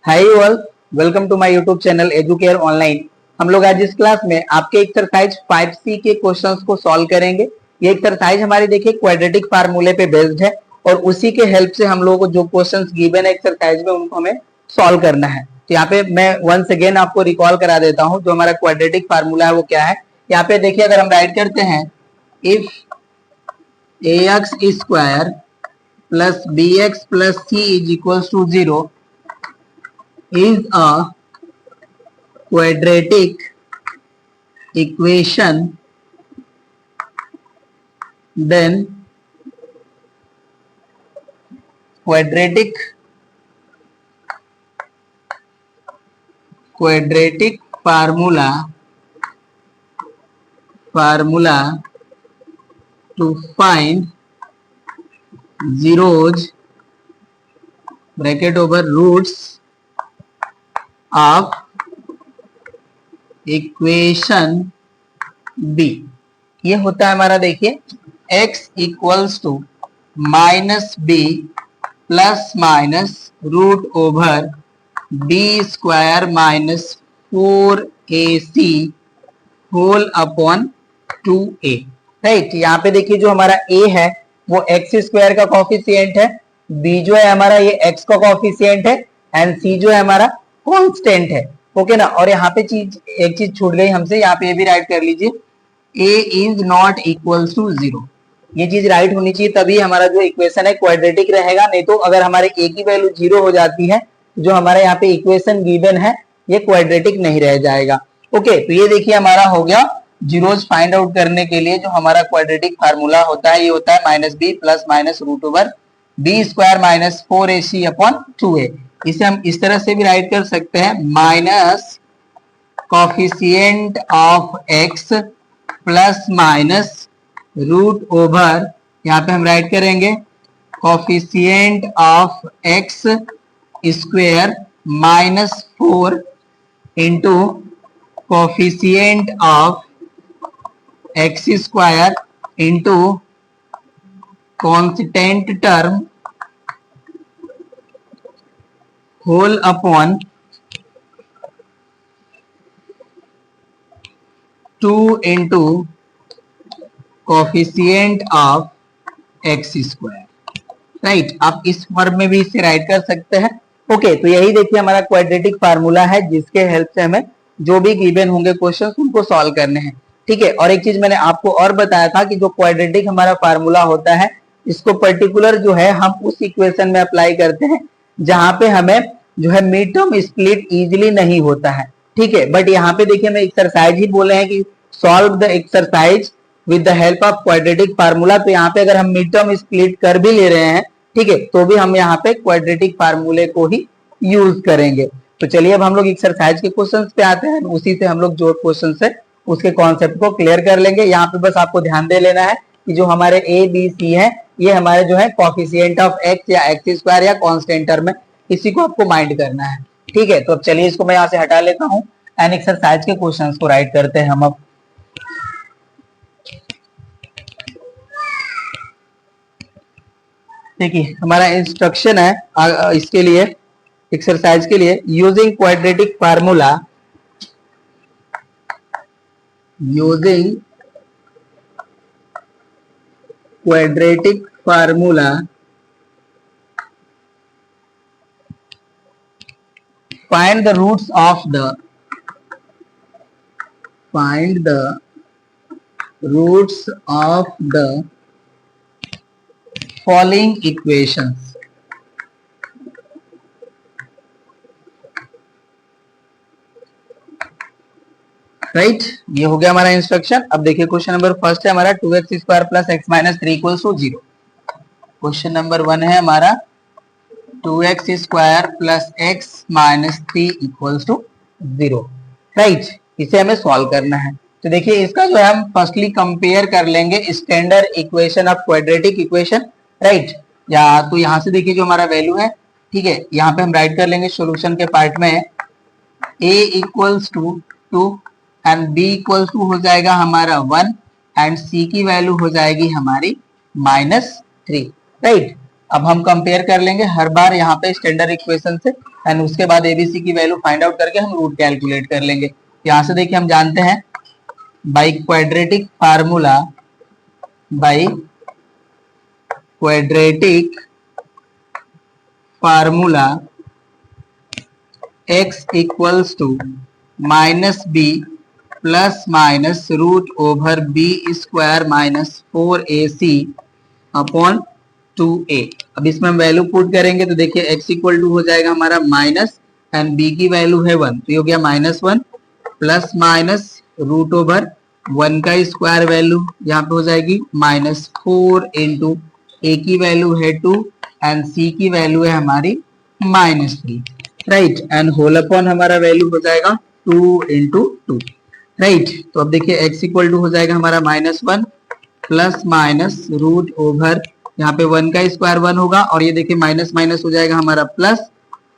Hi all, welcome to my YouTube channel Educare online. हम लोग आज इस क्लास में आपके एक्सरसाइज 5C के क्वेश्चंस को सॉल्व करेंगे। ये एक्सरसाइज हमारी देखिए क्वाड्रेटिक फार्मूले पे बेस्ड है और उसी के हेल्प से हम लोगों को जो क्वेश्चंस गिवन है एक्सरसाइज में उनको हमें सॉल्व करना है। तो यहाँ पे मैं वंस अगेन आपको रिकॉल करा देता हूँ जो हमारा क्वाड्रेटिक फार्मूला है वो क्या है। यहाँ पे देखिए अगर हम राइट करते हैं if ax square plus bx plus c is equal to 0 is a quadratic equation, then quadratic formula to find zeros bracket over roots of equation B. ये होता है हमारा देखिए x equals to minus B plus minus root over B square minus 4ac whole upon 2a। Right, यहाँ पे देखिए जो हमारा a है वो x स्क्वायर का कॉफिशिएंट है, b जो है हमारा ये x का कॉफिशिएंट है एंड c जो है हमारा कांस्टेंट है। ओके ना। और यहाँ पे एक चीज छूट गई हमसे, यहाँ पे ये भी राइट कर लीजिए a is not equal to 0। ये चीज राइट होनी चाहिए तभी हमारा जो इक्वेशन है क्वाड्रेटिक रहेगा, नहीं तो अगर हमारे a की वैल्यू 0 हो जाती है जो हमारे यहाँ पे इक्वेशन गिवन है ये क्वाड्रेटिक नहीं रह जाएगा। ओके, तो ये देखिए हमारा हो गया जीरोस फाइंड आउट करने के लिए जो हमारा क्वाड्रेटिक फार्मूला होता है ये होता है minus B plus minus root over B square minus 4ac upon 2a। इसे हम इस तरह से भी राइट कर सकते हैं minus coefficient of x plus minus root over, यहाँ पे हम राइट करेंगे coefficient of x square minus 4 into coefficient of x square into constant term whole upon 2 into coefficient of x square. Right, आप इस form में भी इसे write कर सकते हैं। ओके, तो यही देखिए हमारा क्वाड्रेटिक फार्मूला है जिसके हेल्प से हमें जो भी गिवन होंगे क्वेश्चंस उनको सॉल्व करने हैं। ठीक है, और एक चीज मैंने आपको और बताया था कि जो क्वाड्रेटिक हमारा फार्मूला होता है इसको पर्टिकुलर जो है हम उस इक्वेशन में अप्लाई करते हैं जहां पे हमें जो है मिड टर्म स्प्लिट इजीली नहीं होता है। ठीक है, बट यहाँ पे देखिए मैं एक्सरसाइज ही बोले हैं कि solve the exercise with the help of quadratic formula. तो यहाँ पे अगर हम मिड टर्म स्प्लिट कर भी ले रहे हैं ठीक है तो भी हम यहाँ पे क्वाड्रेटिक फार्मूले को ही यूज करेंगे। तो चलिए अब हम लोग एक्सरसाइज के क्वेश्चंस पे आते हैं, उसी से हम लोग जो क्वेश्चन है उसके कॉन्सेप्ट को क्लियर कर लेंगे। यहाँ पे बस आपको ध्यान दे लेना है कि जो हमारे ए बी सी है ये हमारे जो है कॉफिशिएंट ऑफ एक्स या एक्स स्क्वायर या कांस्टेंट टर्म है, इसी को आपको माइंड करना है। ठीक है, तो अब चलिए इसको मैं यहाँ से हटा लेता हूँ एंड एक्सरसाइज के क्वेश्चंस को राइट करते हैं हम अब। देखिए हमारा इंस्ट्रक्शन है इसके लिए एक्सरसाइज के लिए using quadratic formula find the roots of the following equations। Right, ये हो गया हमारा इंस्ट्रक्शन। अब देखिए क्वेश्चन नंबर फर्स्ट है हमारा 2x square plus X minus 3 equals to 0। Question number 1 है हमारा 2x square plus X minus 3 equals to 0। Right, इसे हमें सॉल्व करना है। तो देखिए इसका जो है हम फर्स्टली कंपेयर कर लेंगे standard equation of quadratic equation. Right, या तो यहाँ से देखिए जो हमारा वैल्यू है ठीक है यहाँ पे हम राइट कर लेंगे सॉल्यूशन के पार्ट में a equals to 2 and b equals to हो जाएगा हमारा 1 एंड c की वैल्यू हो जाएगी हमारी -3। राइट, अब हम कंपेयर कर लेंगे हर बार यहाँ पे स्टैंडर्ड इक्वेशन से, एंड उसके बाद एबीसी की वैल्यू फाइंड आउट करके हम रूट कैलकुलेट कर लेंगे। यहाँ से देखिए हम जानते हैं by quadratic formula x equals to minus B plus minus root over B square minus 4ac upon 2a। अब इसमें हम वैल्यू पुट करेंगे तो देखिए x इक्वल टू हो जाएगा हमारा माइनस एंड b की वैल्यू है 1, तो ये हो गया -1 प्लस माइनस रूट ओवर 1 का स्क्वायर वैल्यू यहाँ पे हो जाएगी -4 इंटू a की वैल्यू है 2 एंड c की वैल्यू है हमारी -3, राइट, एंड होल अपॉन हमारा वैल्यू हो जाएगा 2 इंटू 2, राइट। तो अब देखिए x इक्वल टू हो जाएगा हमारा -1 प्लस माइनस रूट ओवर यहाँ पे 1 का स्क्वायर 1 होगा और ये देखिए माइनस माइनस हो जाएगा हमारा प्लस,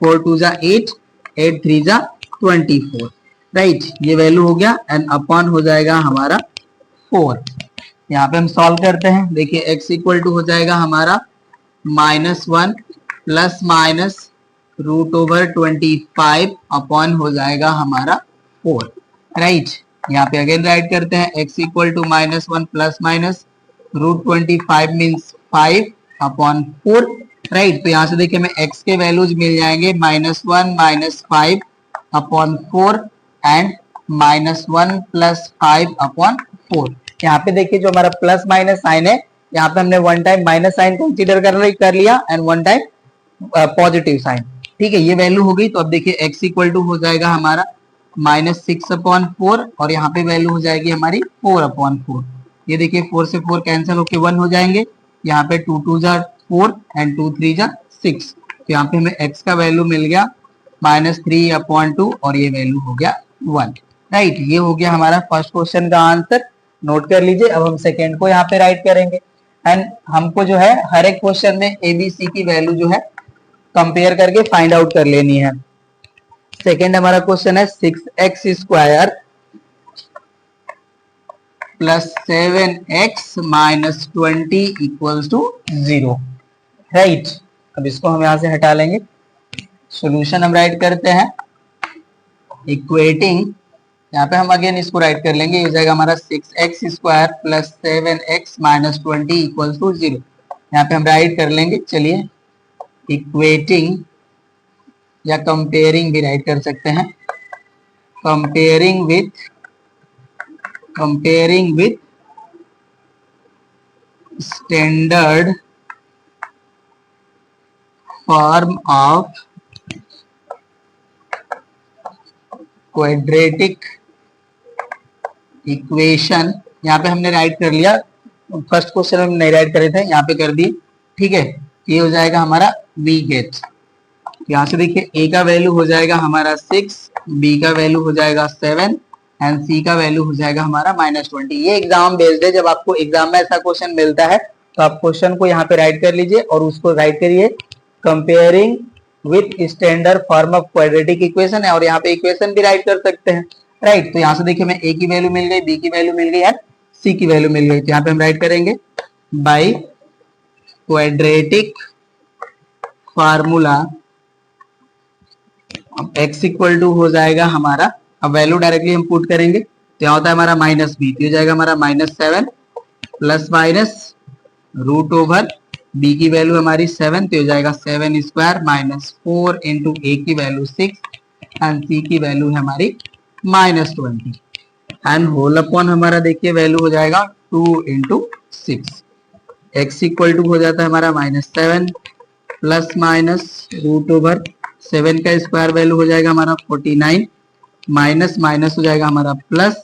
4 2 जा 8, 8 3 जा 24, राइट, ये वैल्यू हो गया एंड अपॉन हो जाएगा हमारा 4। यहाँ पे हम सॉल्व करते हैं, देखिए x इक्वल टू हो जाएगा हमारा -1 plus minus root over 25 upon हो जाएगा हमारा 4, राइट। यहाँ पे अगेन राइट करते हैं x equal to -1 plus minus root 25 means 5 upon 4, right. तो यहाँ से देखिए हमें x के वैल्यूज मिल जाएंगे -1 -5 अपॉन 4 एंड -1 प्लस 5 अपॉन 4। यहाँ पे देखिए जो हमारा प्लस माइनस साइन है, यहाँ पे हमने one time minus sign consider कर लिया and one time positive sign, ठीक है, ये वैल्यू हो गई। तो अब देखिए x इक्वल टू हो जाएगा हमारा -6 अपॉन 4 और यहाँ पे वैल्यू हो जाएगी हमारी 4 अपॉन 4। ये देखिए 4 से 4 कैंसिल होके 1 हो जाएंगे, यहाँ पे 2 2 जा 4 एंड 2 3 जा 6, तो यहाँ पे हमें x का वैल्यू मिल गया -3 अपॉन 2 और ये वैल्यू हो गया 1, राइट। ये हो गया हमारा फर्स्ट क्वेश्चन का आंसर, नोट कर लीजिए। अब हम सेकेंड को यहाँ पे राइट करेंगे एंड हमको जो है हर एक क्वेश्चन में एबीसी की वैल्यू जो है कंपेयर करके फाइंड आउट कर लेनी है। सेकेंड हमारा क्वेश्चन है 6x square plus 7x minus 20 equals to 0, right. अब इसको हम यहां से हटा लेंगे, सॉल्यूशन हम राइट करते हैं इक्वेटिंग, यहाँ पे हम अगेन इसको राइट कर लेंगे, हो जाएगा हमारा 6x square plus 7x minus 20 equals to 0। यहाँ पे हम राइट कर लेंगे, चलिए इक्वेटिंग या कंपेयरिंग भी राइट कर सकते हैं, comparing with standard form of quadratic equation. यहाँ पे हमने राइट कर लिया, फर्स्ट क्वेश्चन हम नहीं राइट करे थे, यहाँ पे कर दिए, ठीक है। ये हो जाएगा हमारा वी गेट, यहाँ से देखिए a का वैल्यू हो जाएगा हमारा 6, b का वैल्यू हो जाएगा 7 एंड c का वैल्यू हो जाएगा हमारा -20। ये एग्जाम बेस्ड है, जब आपको एग्जाम में ऐसा क्वेश्चन मिलता है तो आप क्वेश्चन को यहाँ पे राइट कर लीजिए और उसको राइट करिए comparing with standard form of quadratic equation है, और यहाँ पे इक्वेशन भी राइट कर सकते हैं, राइट। तो यहाँ से देखिए हमें a की वैल्यू मिल गई, b की वैल्यू मिल गई एंड c की वैल्यू मिल गई, तो यहाँ पे हम राइट करेंगे बाई क्वाड्रेटिक फार्मूला। अब x इक्वल टू हो जाएगा हमारा, अब वैल्यू डायरेक्टली हम पुट करेंगे तो यहाँ होता है हमारा -b, तो हो जाएगा हमारा -7 plus minus root over b की वैल्यू हमारी 7, तो हो जाएगा 7 स्क्वायर -4 इंटू a की वैल्यू 6 एंड c की वैल्यू है हमारी -20 एंड होल अपॉन हमारा देखिए वैल्यू हो जाएगा 2 इंटू 6। x इक्वल टू हो जाता है हमारा -7 प्लस माइनस रूट ओवर 7 का स्क्वायर वैल्यू हो जाएगा हमारा 49 माइनस माइनस हो जाएगा हमारा प्लस,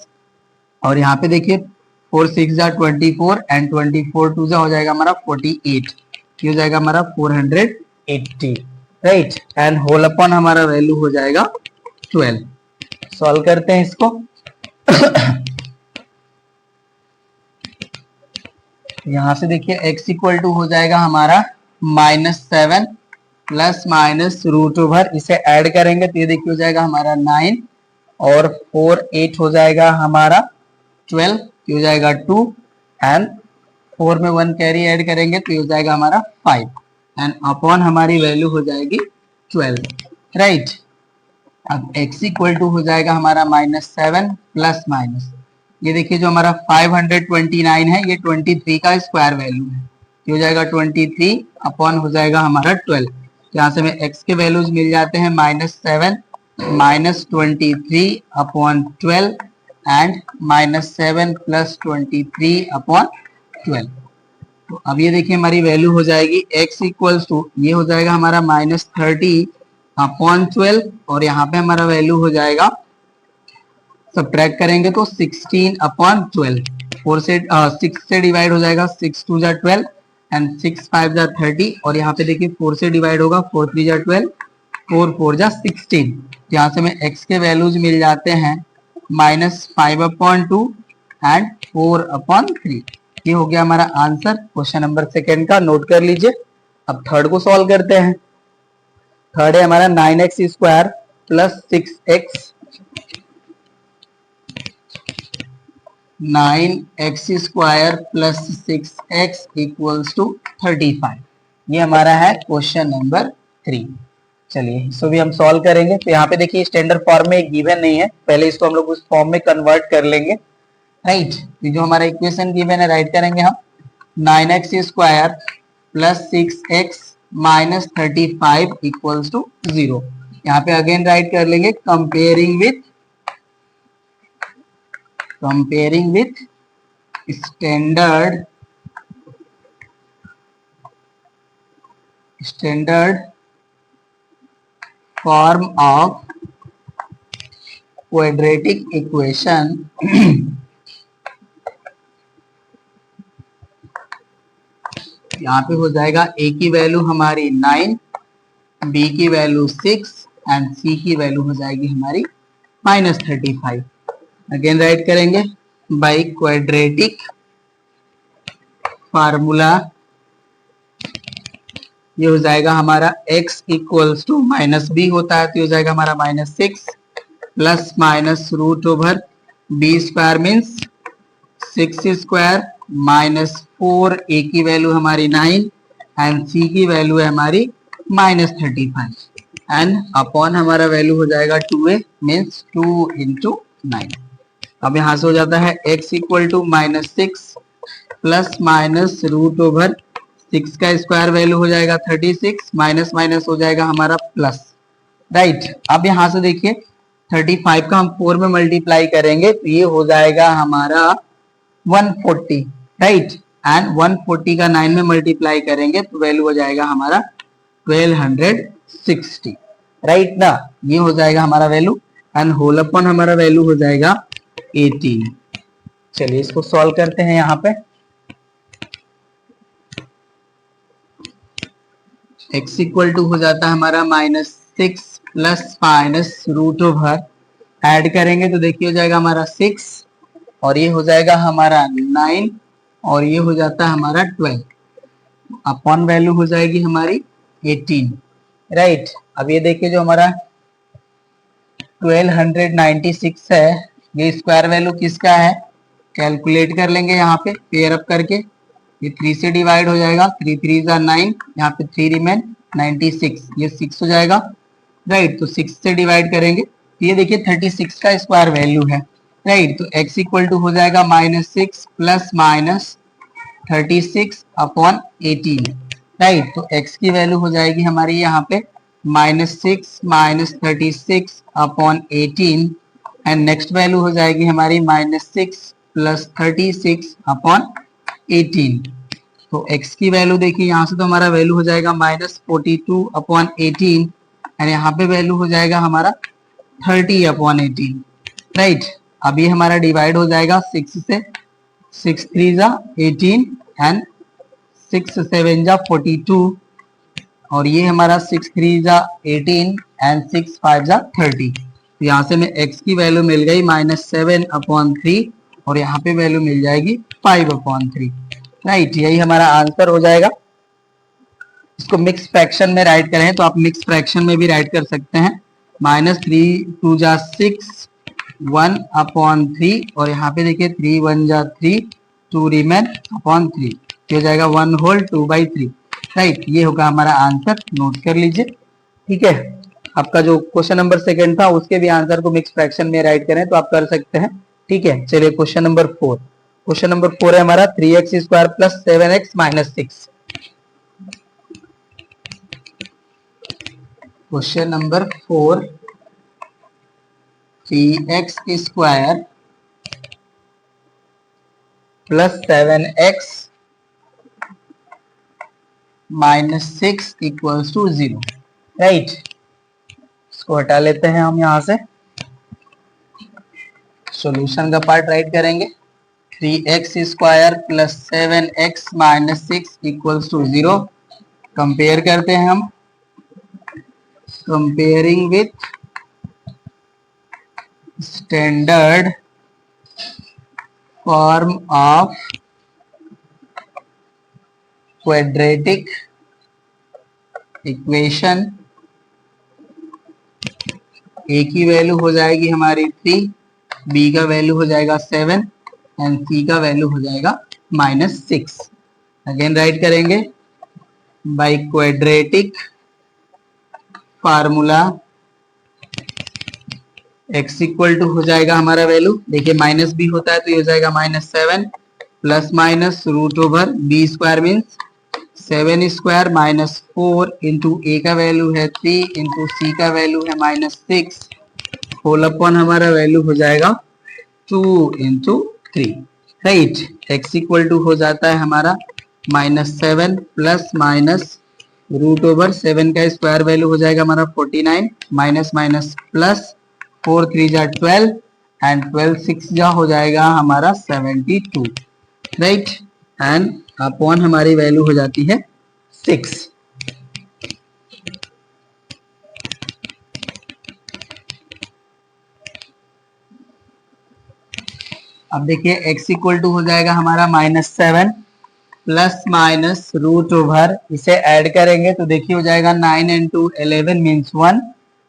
और यहाँ पे देखिए 4 6 जा 24 एंड 24 2 जा हो जाएगा हमारा 48, ये हो जाएगा हमारा 480, राइट, एंड होल अपॉन हमारा वैल्यू हो जाएगा 12। सॉल्व करते हैं इसको यहाँ से देखिए x इक्वल टू हो जाएगा हमारा -7 प्लस माइनस रूट ओवर, इसे ऐड करेंगे तो ये देखिए हो जाएगा हमारा 9 और 4 8 हो जाएगा हमारा 12, ये हो जाएगा 2 एंड 4 में 1 कैरी ऐड करेंगे तो ये हो जाएगा हमारा 5, एंड अपॉन हमारी वैल्यू हो जाएगी 12, राइट। अब x इक्वल टू हो जाएगा हमारा -7 प्लस माइनस, ये देखिए जो हमारा 529 है ये 23 का स्क्वायर वैल्यू है, ये हो जाएगा 23 अपॉन हो जाएगा हमारा 12। यहाँ से हमें x के वैल्यूज मिल जाते हैं -7 -23 अपॉन 12 एंड -7 प्लस 23 अपॉन 12। तो अब ये देखिए हमारी वैल्यू हो जाएगी x इक्वल्स टू, ये हो जाएगा हमारा -30 अपॉन 12 और यहाँ पे हमारा वैल्यू हो जाएगा, सब्ट्रैक्ट करेंगे तो 16 अपॉन 12, 4 से 6 से डिवाइड हो जाएगा, 6 2 जा 12 एंड 6 5 जा 30 और यहाँ पे देखिए 4 से डिवाइड होगा, 4 3 जा 12, 4 4 जा 16। यहाँ से हमें x के वैल्यूज मिल जाते हैं -5 अपॉन 2 एंड 4 अपॉन 3। ये हो गया हमारा आंसर क्वेश्चन नंबर सेकेंड का, नोट कर लीजिए। अब थर्ड को सॉल्व करते हैं। थर्ड है हमारा 9x square plus 6x, 9x square plus 6x equals to 35। ये हमारा है क्वेश्चन नंबर 3। चलिए इसको भी हम सॉल्व करेंगे। तो यहाँ पे देखिए स्टैंडर्ड फॉर्म में गिवन नहीं है, पहले इसको हम लोग उस फॉर्म में कन्वर्ट कर लेंगे, राइट। तो जो हमारा इक्वेशन गिवन है राइट करेंगे हम 9x square plus 6x minus 35 equals to 0। यहाँ पे अगेन राइट कर लेंगे comparing with standard form of quadratic equation यहाँ पे हो जाएगा a की वैल्यू हमारी 9, b की वैल्यू 6 एंड c की वैल्यू हो जाएगी हमारी -35। अगेन राइट करेंगे बाय क्वाड्रेटिक फार्मूला, ये हो जाएगा हमारा x इक्वल्स टू -b होता है तो ये हो जाएगा हमारा -6 plus minus root over b square means 6 square -4, a की वैल्यू हमारी 9 एंड c की वैल्यू है हमारी -35 एंड अपॉन हमारा वैल्यू हो जाएगा 2a मीन्स 2 इंटू 9। अब यहाँ से हो जाता है x equal to -6 plus minus root over 6 का स्क्वायर वैल्यू हो जाएगा 36 माइनस माइनस हो जाएगा हमारा प्लस, राइट। अब यहाँ से देखिए 35 का हम 4 में मल्टीप्लाई करेंगे तो ये हो जाएगा हमारा 140, राइट। एंड 140 का 9 में मल्टीप्लाई करेंगे तो वैल्यू हो जाएगा हमारा 1260, राइट ना। ये हो जाएगा हमारा वैल्यू एंड होल अपॉन हमारा वैल्यू हो जाएगा 18। चलिए इसको सॉल्व करते हैं। यहाँ पे x इक्वल टू हो जाता है हमारा -6 plus minus root over, add करेंगे तो देखिए हो जाएगा हमारा 6 और ये हो जाएगा हमारा 9 और ये हो जाता है हमारा 12, अपॉन वैल्यू हो जाएगी हमारी 18, राइट। अब ये देखिए जो हमारा 1296 है ये स्क्वायर वैल्यू किसका है, कैलकुलेट कर लेंगे यहाँ पे पेयर अप करके। ये 3 से डिवाइड हो जाएगा, 3 3 9, यहाँ पे 3 रिमेन 96, ये 6 हो जाएगा, राइट। तो 6 से डिवाइड करेंगे तो ये देखिए 36 का स्क्वायर वैल्यू है, राइट। तो x इक्वल टू हो जाएगा -6 प्लस माइनस 36 अपॉन 18, राइट। तो x की वैल्यू हो जाएगी हमारी यहाँ पे -6 minus 36 upon 18 and next value हो जाएगी हमारी -6 प्लस 36 अपॉन 18। तो x की वैल्यू देखिए यहाँ से तो हमारा वैल्यू हो जाएगा -42 अपॉन 18 एंड यहाँ पे वैल्यू हो जाएगा हमारा 30 अपॉन 18, राइट। अब ये हमारा डिवाइड हो जाएगा 6 से, 6 3 जा 18 एंड 6 7 जा 42 और ये हमारा 6 3 जा 18 एंड 6 5 जा 30। तो यहाँ से हमें x की वैल्यू मिल गई -7 अपॉन 3 और यहाँ पे वैल्यू मिल जाएगी 5 अपॉन 3, राइट। यही हमारा आंसर हो जाएगा। इसको मिक्स फ्रैक्शन में राइट करें तो आप मिक्स फ्रैक्शन में भी राइट कर सकते हैं, -3 2 जा 6 1 अपॉन 3 और यहाँ पे देखिए 3 1 जा 3 2 रिमेन अपॉन 3, हो जाएगा 1 होल 2/3। राइट, ये होगा हमारा आंसर, नोट कर लीजिए। ठीक है, आपका जो क्वेश्चन नंबर सेकंड था उसके भी आंसर को मिक्स फ्रैक्शन में राइट करें तो आप कर सकते हैं। ठीक है, चलिए क्वेश्चन नंबर 4। क्वेश्चन नंबर 4 है हमारा 3x square plus 7x minus 6। Question number 4, 3x square plus 7x minus 6 equals to 0। Right, इसको हटा लेते हैं हम यहां से, सॉल्यूशन का पार्ट राइट करेंगे। 3x square plus 7x minus 6 equals to 0। Compare करते हैं हम, comparing with standard form of quadratic equation. a की वैल्यू हो जाएगी हमारी 3, b का वैल्यू हो जाएगा 7 एंड c का वैल्यू हो जाएगा माइनस 6। अगेन राइट करेंगे by quadratic formula. x equal to हो जाएगा हमारा वैल्यू, देखिए माइनस b होता है तो ये हो जाएगा -7 plus minus root over b square means 7 square minus 4 into a का वैल्यू है 3 इंटू सी का वैल्यू है -6 होल अपॉन हमारा वैल्यू हो जाएगा 2 into 3। Right, x equal to हो जाता है हमारा -7 प्लस माइनस रूट ओवर 7 का स्क्वायर वैल्यू हो जाएगा हमारा 49 माइनस माइनस प्लस 4 3 जा 12 एंड 12 6 जा हो जाएगा हमारा 72। राइट, एंड अपॉन हमारी वैल्यू हो जाती है 6। अब देखिए x इक्वल टू हो जाएगा हमारा -7 प्लस माइनस रूट ओवर, इसे ऐड करेंगे तो देखिए हो जाएगा 9 into 11 means 1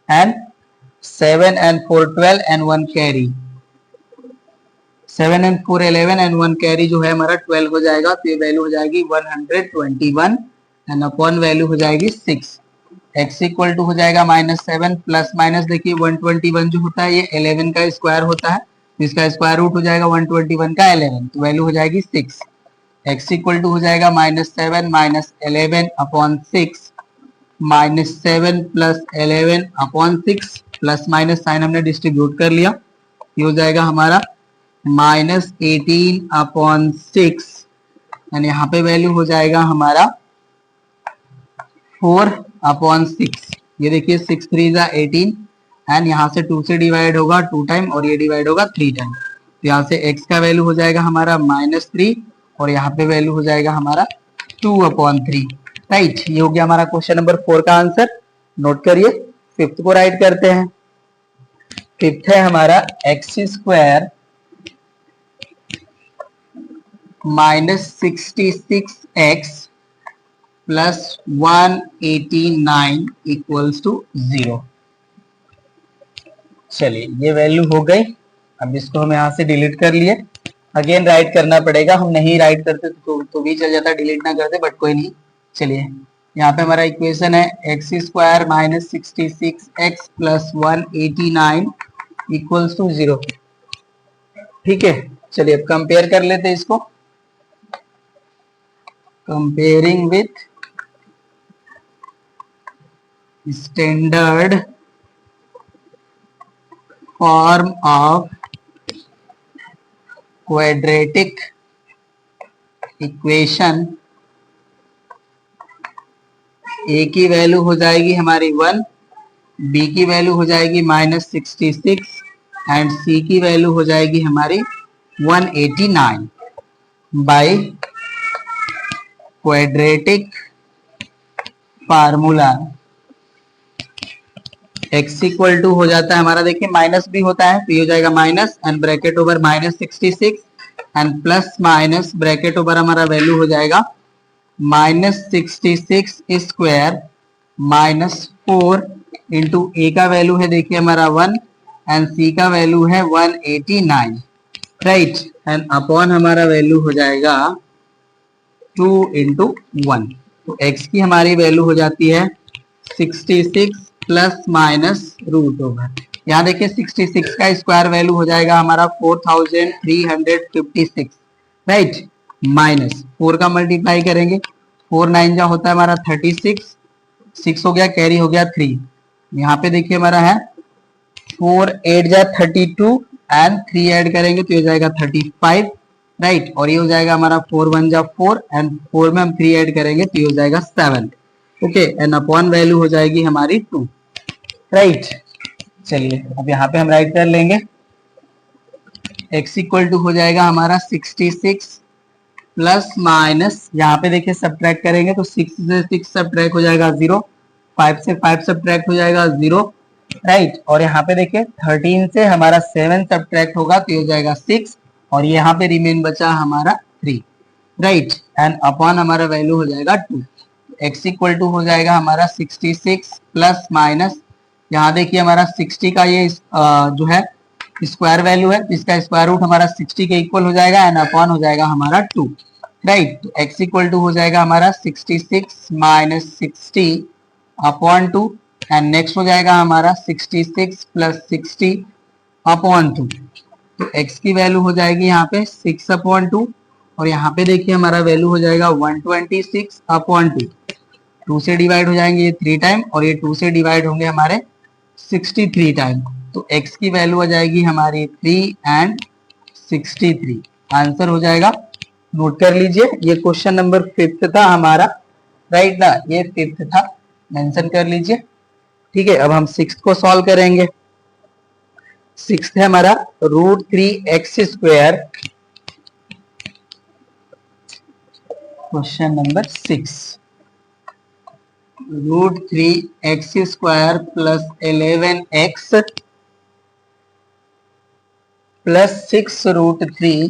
and 7 and 4 12 and 1 carry, 7 and 4 11 and 1 carry जो है हमारा 12 हो जाएगा तो ये वैल्यू हो जाएगी 121 एंड अपॉन वैल्यू हो जाएगी 6। x इक्वल टू हो जाएगा -7 प्लस माइनस देखिए 121 जो होता है ये 11 का स्क्वायर होता है तो इसका स्क्वायर रूट हो जाएगा 121 का 11 तो वैल्यू हो जाएगी 6। x इक्वल टू हो जाएगा -7 minus 11 upon 6 -7 plus 11 upon 6 plus minus sign हमने डिस्ट्रीब्यूट कर लिया, ये हो जाएगा हमारा -18 अपॉन 6 एंड यहाँ पे वैल्यू हो जाएगा हमारा 4 अपॉन 6। ये देखिए 6 3 जा 18 एंड यहाँ से 2 से डिवाइड होगा 2 टाइम और ये डिवाइड होगा 3 टाइम तो यहाँ से x का वैल्यू हो जाएगा हमारा -3 और यहाँ पे वैल्यू हो जाएगा हमारा 2 अपॉन 3। राइट, ये हो गया हमारा क्वेश्चन नंबर 4 का आंसर। नोट करिए, फिफ्थ को राइट करते हैं। फिफ्थ है हमारा x square -66x plus 189 equals to 0। चलिए ये वैल्यू हो गई, अब इसको हम यहाँ से डिलीट कर लिए। अगेन राइट करना पड़ेगा, हम नहीं राइट करते तो भी चल जाता, डिलीट ना करते बट कोई नहीं। चलिए यहाँ पे हमारा इक्वेशन है X square -66x plus 189 equals to 0। ठीक है, चलिए अब कंपेयर कर लेते हैं इसको। Comparing with standard form of quadratic equation, a की वैल्यू हो जाएगी हमारी 1, बी की वैल्यू हो जाएगी -66 एंड सी की वैल्यू हो जाएगी हमारी 189 by quadratic formula. x equal to हो जाता है हमारा, देखिए माइनस भी होता है तो ये हो जाएगा minus and bracket over -66 and plus minus bracket over हमारा वैल्यू हो जाएगा -66 स्क्वायर -4 इंटू ए का वैल्यू है देखिए हमारा 1 एंड सी का वैल्यू है 189। राइट, एंड अपॉन हमारा वैल्यू हो जाएगा 2 इंटू 1। तो x की हमारी वैल्यू हो जाती है 66 प्लस माइनस रूट ओवर, यहाँ देखिए 66 का स्क्वायर वैल्यू हो जाएगा हमारा 4356, राइट, माइनस 4 का मल्टीप्लाई करेंगे, 4 9 जा होता है हमारा 36, 6 हो गया, कैरी हो गया 3, यहाँ पे देखिए हमारा है 4 8 जा 32 एंड 3 ऐड करेंगे तो ये जाएगा 35, राइट, और ये हो जाएगा हमारा 4 1 जा 4 एंड 4 में हम 3 ऐड करेंगे तो ये हो जाएगा 7, ओके, एंड अपॉन वैल्यू हो जाएगी हमारी 2, राइट। चलिए अब यहाँ पे हम राइट कर लेंगे, x इक्वल टू हो जाएगा हमारा 66 प्लस माइनस, यहाँ पे देखिए सब्ट्रैक्ट करेंगे तो 6 से 6 सब्ट्रैक्ट हो जाएगा 0, 5 से 5 सब्ट्रैक्ट हो जाएगा 0, राइट, और यहाँ पे देखिए 13 से हमारा 7 सब्ट्रैक्ट होगा तो ये हो जाएगा 6, और यहाँ पे रिमेन बचा हमारा 3, राइट, एंड अपॉन हमारा वैल्यू हो जाएगा 2, x इक्वल टू हो जाएगा हमारा 66 प्लस माइनस, यहाँ देखिए हमारा 60 का ये जो है स्क्वायर वैल्यू है, इसका स्क्वायर रूट हमारा 60 के इक्वल हो जाएगा एंड अपॉन हो जाएगा हमारा 2, राइट, तो x इक्वल टू हो जाएगा हमारा 66 माइनस 60 अपॉन 2 एंड नेक्स्ट हो जाएगा हमारा 66 प्लस 60 अपॉन 2, तो x की वैल्यू हो जाएगी यहाँ पे 6 अपॉन 2, और यहाँ पे देखिए हमारा वैल्यू हो जाएगा 126 अपॉन 2, 2 से डिवाइड हो जाएंगे ये 3 टाइम और ये 2 से डिवाइड होंगे हमारे 63 टाइम, तो x की वैल्यू हो जाएगी हमारी 3 एंड 63, आंसर हो जाएगा, नोट कर लीजिए ये क्वेश्चन नंबर 5th था हमारा, राइट ना, ये 5th था, मेंशन कर लीजिए, ठीक है। अब हम 6th को सॉल्व करेंगे, 6th है हमारा √3x², question number 6, √3x² plus 11x plus 6√3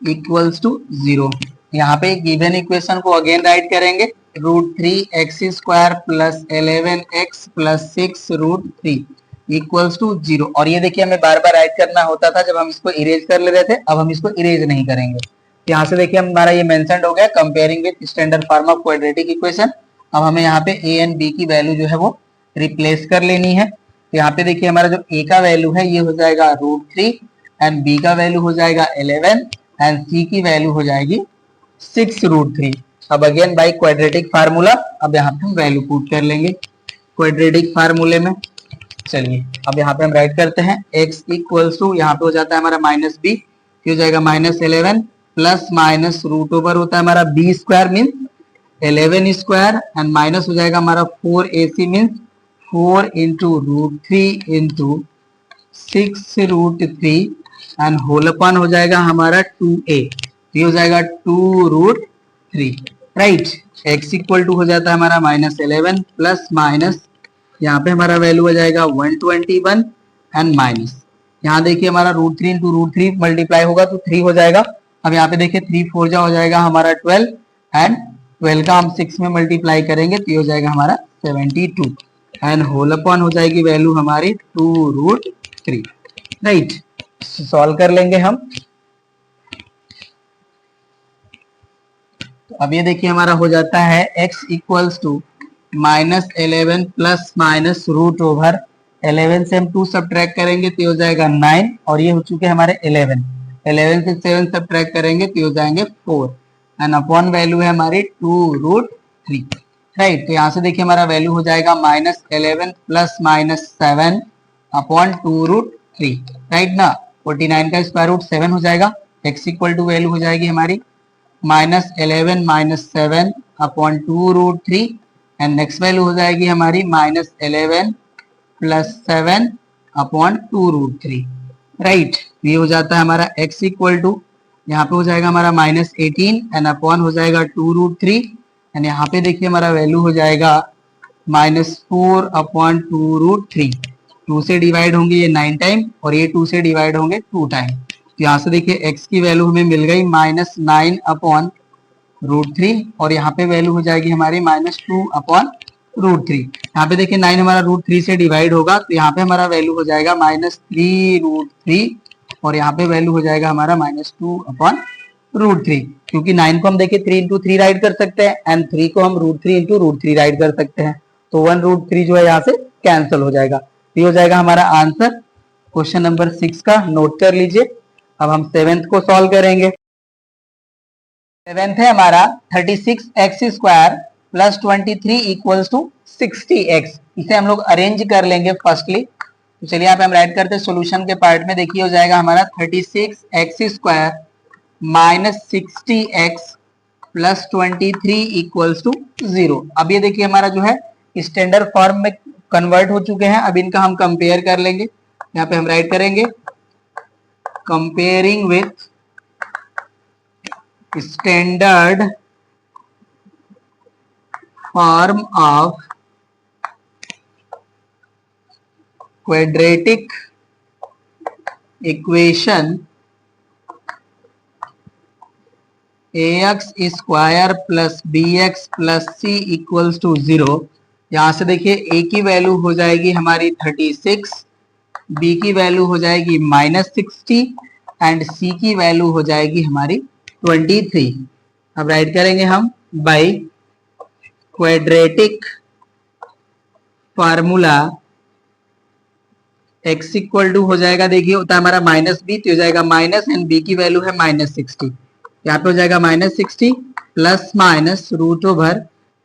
equals to 0, यहाँ पे गिवन इक्वेशन को अगेन राइट करेंगे, √3x² plus 11x plus 6√3 equals to 0, और ये देखिए हमें बार बार राइट करना होता था जब हम इसको इरेज कर ले रहे थे, अब हम इसको इरेज नहीं करेंगे, यहाँ से देखिए हमारा ये मेंशन्ड हो गया comparing with standard form of quadratic equation. अब हमें यहाँ पे a एंड b की वैल्यू जो है वो रिप्लेस कर लेनी है, तो यहाँ पे देखिए हमारा जो a का वैल्यू है ये हो जाएगा √3 एंड b का वैल्यू हो जाएगा 11 एंड c की वैल्यू हो जाएगी 6√3। अब अगेन बाय क्वाड्रेटिक फार्मूला अब यहाँ पे हम वैल्यू पुट कर लेंगे क्वाड्रेटिक फार्मूले में। चलिए अब यहाँ पे हम राइट करते हैं x इक्वल्स टू, यहाँ पे हो जाता है हमारा माइनस b, हो जाएगा -11 प्लस माइनस रूट ओवर होता है हमारा b² मीन्स 11² एंड माइनस हो जाएगा हमारा 4ac means 4 into √3 into 6√3 and whole upon हो जाएगा हमारा 2a, ये हो जाएगा 2√3, राइट। x इक्वल टू हो जाता है हमारा -11 प्लस माइनस, यहाँ पे हमारा वैल्यू हो जाएगा 121 एंड माइनस, यहाँ देखिए हमारा √3 इंटू √3 मल्टीप्लाई होगा तो 3 हो जाएगा। अब यहाँ पे देखिए 3 4 जा हो जाएगा हमारा 12 एंड 12 का हम 6 में मल्टीप्लाई करेंगे तो ये हो जाएगा हमारा 72 एंड होल अपॉन हो जाएगी वैल्यू हमारी 2√3, राइट। सॉल्व कर लेंगे हम, तो अब ये देखिए हमारा हो जाता है x equals to -11 plus minus root over 11 से हम 2 सब्ट्रैक्ट करेंगे तो ये हो जाएगा 9 और ये हो चुके हमारे 11 से 7 सब्ट्रैक्ट करेंगे तो ये हो जाएंगे 4 एंड अपॉन वैल्यू है हमारी 2√3, राइट। तो यहाँ से देखिए हमारा वैल्यू हो जाएगा -11 प्लस -7 अपॉन 2√3, राइट ना। 49 का स्क्वायर रूट 7 हो जाएगा, x इक्वल टू वैल्यू हो जाएगी हमारी -11 -7 अपॉन 2√3 एंड नेक्स्ट वैल्यू हो जाएगी हमारी -11 प्लस 7 अपॉन 2√3, राइट। ये हो जाता है हमारा x इक्वल टू, यहाँ पे हो जाएगा हमारा -18 एंड अपॉन हो जाएगा 2√3 एंड यहाँ पे देखिए हमारा वैल्यू हो जाएगा -4 अपॉन 2√3, 2 से डिवाइड होंगे ये 9 टाइम और ये 2 से डिवाइड होंगे 2 टाइम, तो यहाँ से देखिए x की वैल्यू हमें मिल गई -9 अपॉन √3 और यहाँ पे वैल्यू हो जाएगी हमारी -2 अपॉन √3। यहाँ पे देखिए 9 हमारा √3 से डिवाइड होगा तो यहाँ पे हमारा वैल्यू हो जाएगा -3√3 और यहाँ पे वैल्यू हो जाएगा हमारा -2 अपॉन √3, क्योंकि 9 को हम देखिए 3 इंटू 3 राइट कर सकते हैं एंड 3 को हम √3 इंटू √3 राइट कर सकते हैं, तो 1√3 जो है यहाँ से कैंसिल हो जाएगा। ये हो जाएगा हमारा आंसर क्वेश्चन नंबर 6 का, नोट कर लीजिए। अब हम 7th को सॉल्व करेंगे। 7th है हमारा 36x² plus 23 equals to 60x। इसे हम लोग अरेंज कर लेंगे फर्स्टली, तो चलिए यहाँ पे हम राइट करते हैं सोल्यूशन के पार्ट में। देखिए हो जाएगा हमारा 36x² minus 60x plus 23 equals to 0। अब ये देखिए हमारा जो है स्टैंडर्ड फॉर्म में कन्वर्ट हो चुके हैं। अब इनका हम कंपेयर कर लेंगे। यहाँ पे हम राइट करेंगे comparing with standard form of quadratic equation ax² plus bx plus c equals to 0। यहाँ से देखिए a की वैल्यू हो जाएगी हमारी 36, b की वैल्यू हो जाएगी -60 एंड c की वैल्यू हो जाएगी हमारी 23। अब राइट करेंगे हम by quadratic formula x equal to हो जाएगा, देखिए होता है हमारा -b, तो हो जाएगा माइनस एंड b की वैल्यू है -60। यहाँ पे हो जाएगा -60 प्लस माइनस √,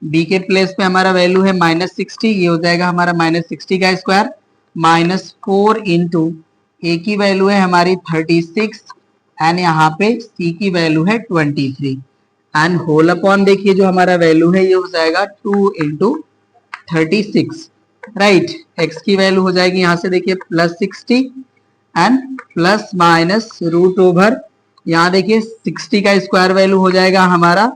b के प्लेस पे हमारा वैल्यू है -60, ये हो जाएगा हमारा -60 का स्क्वायर -4 इंटू a की वैल्यू है हमारी 36 एंड यहाँ पे c की वैल्यू है 23 एंड होल अपॉन देखिए जो हमारा वैल्यू है ये हो जाएगा 2 इंटू 36, राइट। x की वैल्यू हो जाएगी यहाँ से देखिए +60 एंड प्लस माइनस √, यहाँ देखिए 60 का स्क्वायर वैल्यू हो जाएगा हमारा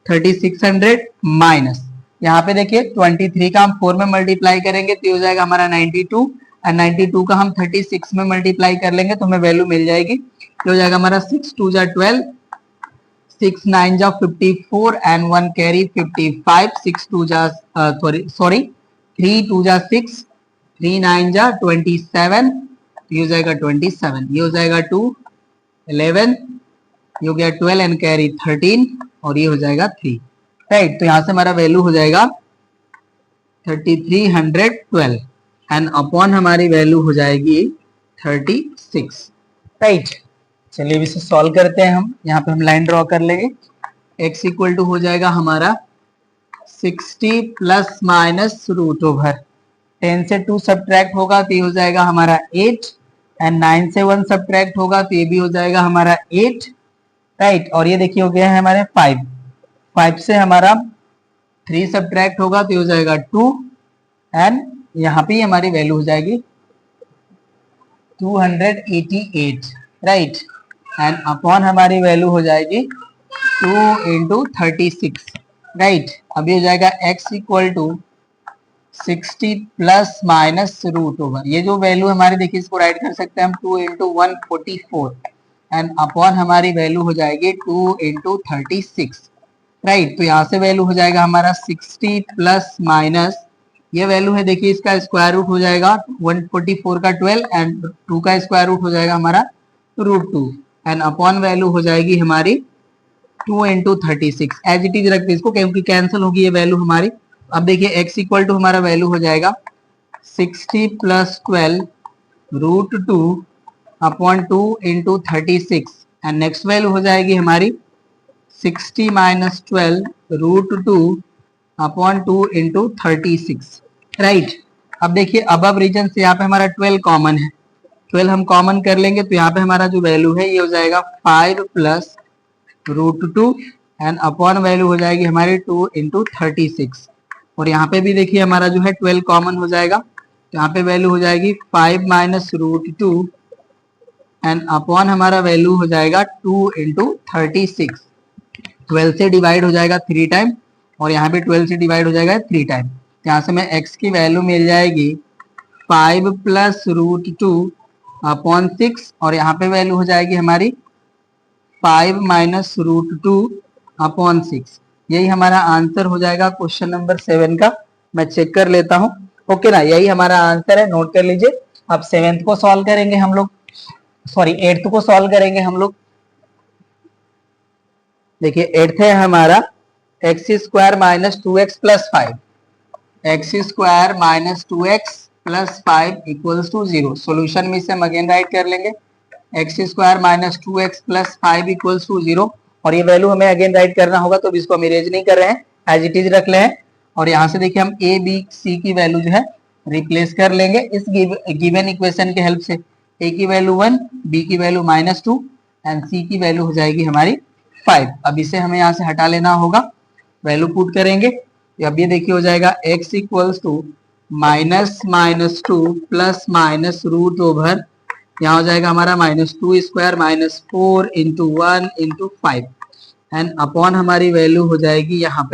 3600 माइनस यहाँ पे देखिए 23 का हम 4 में मल्टीप्लाई करेंगे तो हो जाएगा हमारा 92 एंड 92 का हम 36 में मल्टीप्लाई कर लेंगे तो हमें वैल्यू मिल जाएगी। तो हो जाएगा हमारा 6 2 जा 12, 6 9 जा 54 एंड 1 कैरी 55, 6 2 जा सॉरी 3 2 जा 6, 3 9 जा 27, ये हो जाएगा 27, ये हो जाएगा 2 11, ये हो गया 12 एंड कैरी 13 और ये हो जाएगा 3, राइट। तो यहाँ से हमारा वैल्यू हो जाएगा 3312 एंड अपॉन हमारी वैल्यू हो जाएगी 36, राइट। चलिए इसे सॉल्व करते हैं हम। यहाँ पे हम लाइन ड्रॉ कर लेंगे। x इक्वल टू हो जाएगा हमारा 60 प्लस माइनस √, 10 से 2 सब्ट्रैक्ट होगा तो ये हो जाएगा हमारा 8 एंड 9 से 1 सब्ट्रैक्ट होगा तो ये भी हो जाएगा हमारा 8, राइट। और ये देखिए हो गया है हमारे 5 से हमारा 3 सब्ट्रैक्ट होगा तो ये हो जाएगा 2 एंड यहाँ पे हमारी वैल्यू हो जाएगी 288, राइट। एंड अपॉन हमारी वैल्यू हो जाएगी 2 इंटू 36, राइट। अभी हो जाएगा x equal to 60 plus minus √, ये जो वैल्यू हमारी देखिए इसको राइट कर सकते हैं हम 2 इंटू 144 एंड अपॉन हमारी वैल्यू हो जाएगी 2 इंटू 36, राइट। तो यहाँ से वैल्यू हो जाएगा हमारा 60 प्लस माइनस ये वैल्यू है देखिए इसका स्क्वायर रूट हो जाएगा 144 का 12 एंड 2 का स्क्वायर रूट हो जाएगा हमारा √2 एंड अपॉन वैल्यू हो जाएगी हमारी 2 इंटू 36, एज इट इज रखते इसको क्योंकि कैंसिल होगी ये वैल्यू हमारी। अब देखिए x इक्वल टू हमारा वैल्यू हो जाएगा 60 plus 12 √2 upon 2 into 36 and next value हो जाएगी हमारी 60 माइनस 12 √2 अपॉन 2 इंटू 36, राइट। अब देखिए अब रीजन से यहाँ पे हमारा 12 कॉमन है, 12 हम कॉमन कर लेंगे तो यहाँ पे हमारा जो वैल्यू है ये हो जाएगा 5 प्लस √2 एंड अपॉन वैल्यू हो जाएगी हमारी 2 इंटू 36 और यहाँ पे भी देखिए हमारा जो है 12 कॉमन हो जाएगा तो यहाँ पे वैल्यू हो जाएगी 5 माइनस √2 एंड अपॉन हमारा वैल्यू हो जाएगा 2 इंटू 36। 12 से डिवाइड हो जाएगा 3 टाइम और यहाँ पे 12 से डिवाइड हो जाएगा 3 टाइम। यहाँ से मैं x की वैल्यू मिल जाएगी 5 प्लस √2 अपॉन 6 और यहाँ पे वैल्यू हो जाएगी हमारी 5 माइनस √2 अपॉन 6। यही हमारा आंसर हो जाएगा क्वेश्चन नंबर 7 का। मैं चेक कर लेता हूँ, ओके ना, यही हमारा आंसर है, नोट कर लीजिए। अब 7th को सॉल्व करेंगे हम लोग, सॉरी 8th को सॉल्व करेंगे हम लोग। देखिए एट्थ है हमारा x square minus two X plus five, X square minus two X plus five equals to zero. Solution में इसे हम अगेन राइट कर लेंगे, X square minus two X plus five equals to zero. और ये value हमें again right करना होगा, तो इसको हम इरेज नहीं कर रहे हैं, एज इट इज रख ले हैं। और यहाँ से देखिए हम ए बी सी की वैल्यू जो है रिप्लेस कर लेंगे इस गिवन इक्वेशन के हेल्प से। ए की वैल्यू वन, बी की value minus two and C की वैल्यू हो जाएगी हमारी फाइव। अब इसे हमें यहाँ से हटा लेना होगा, वैल्यू पुट करेंगे। अब ये देखिए हो जाएगा x equals to minus minus two plus minus root over, यहाँ हो जाएगा हमारा minus two square minus four into one into five and upon हमारी वैल्यू हो जाएगी यहाँ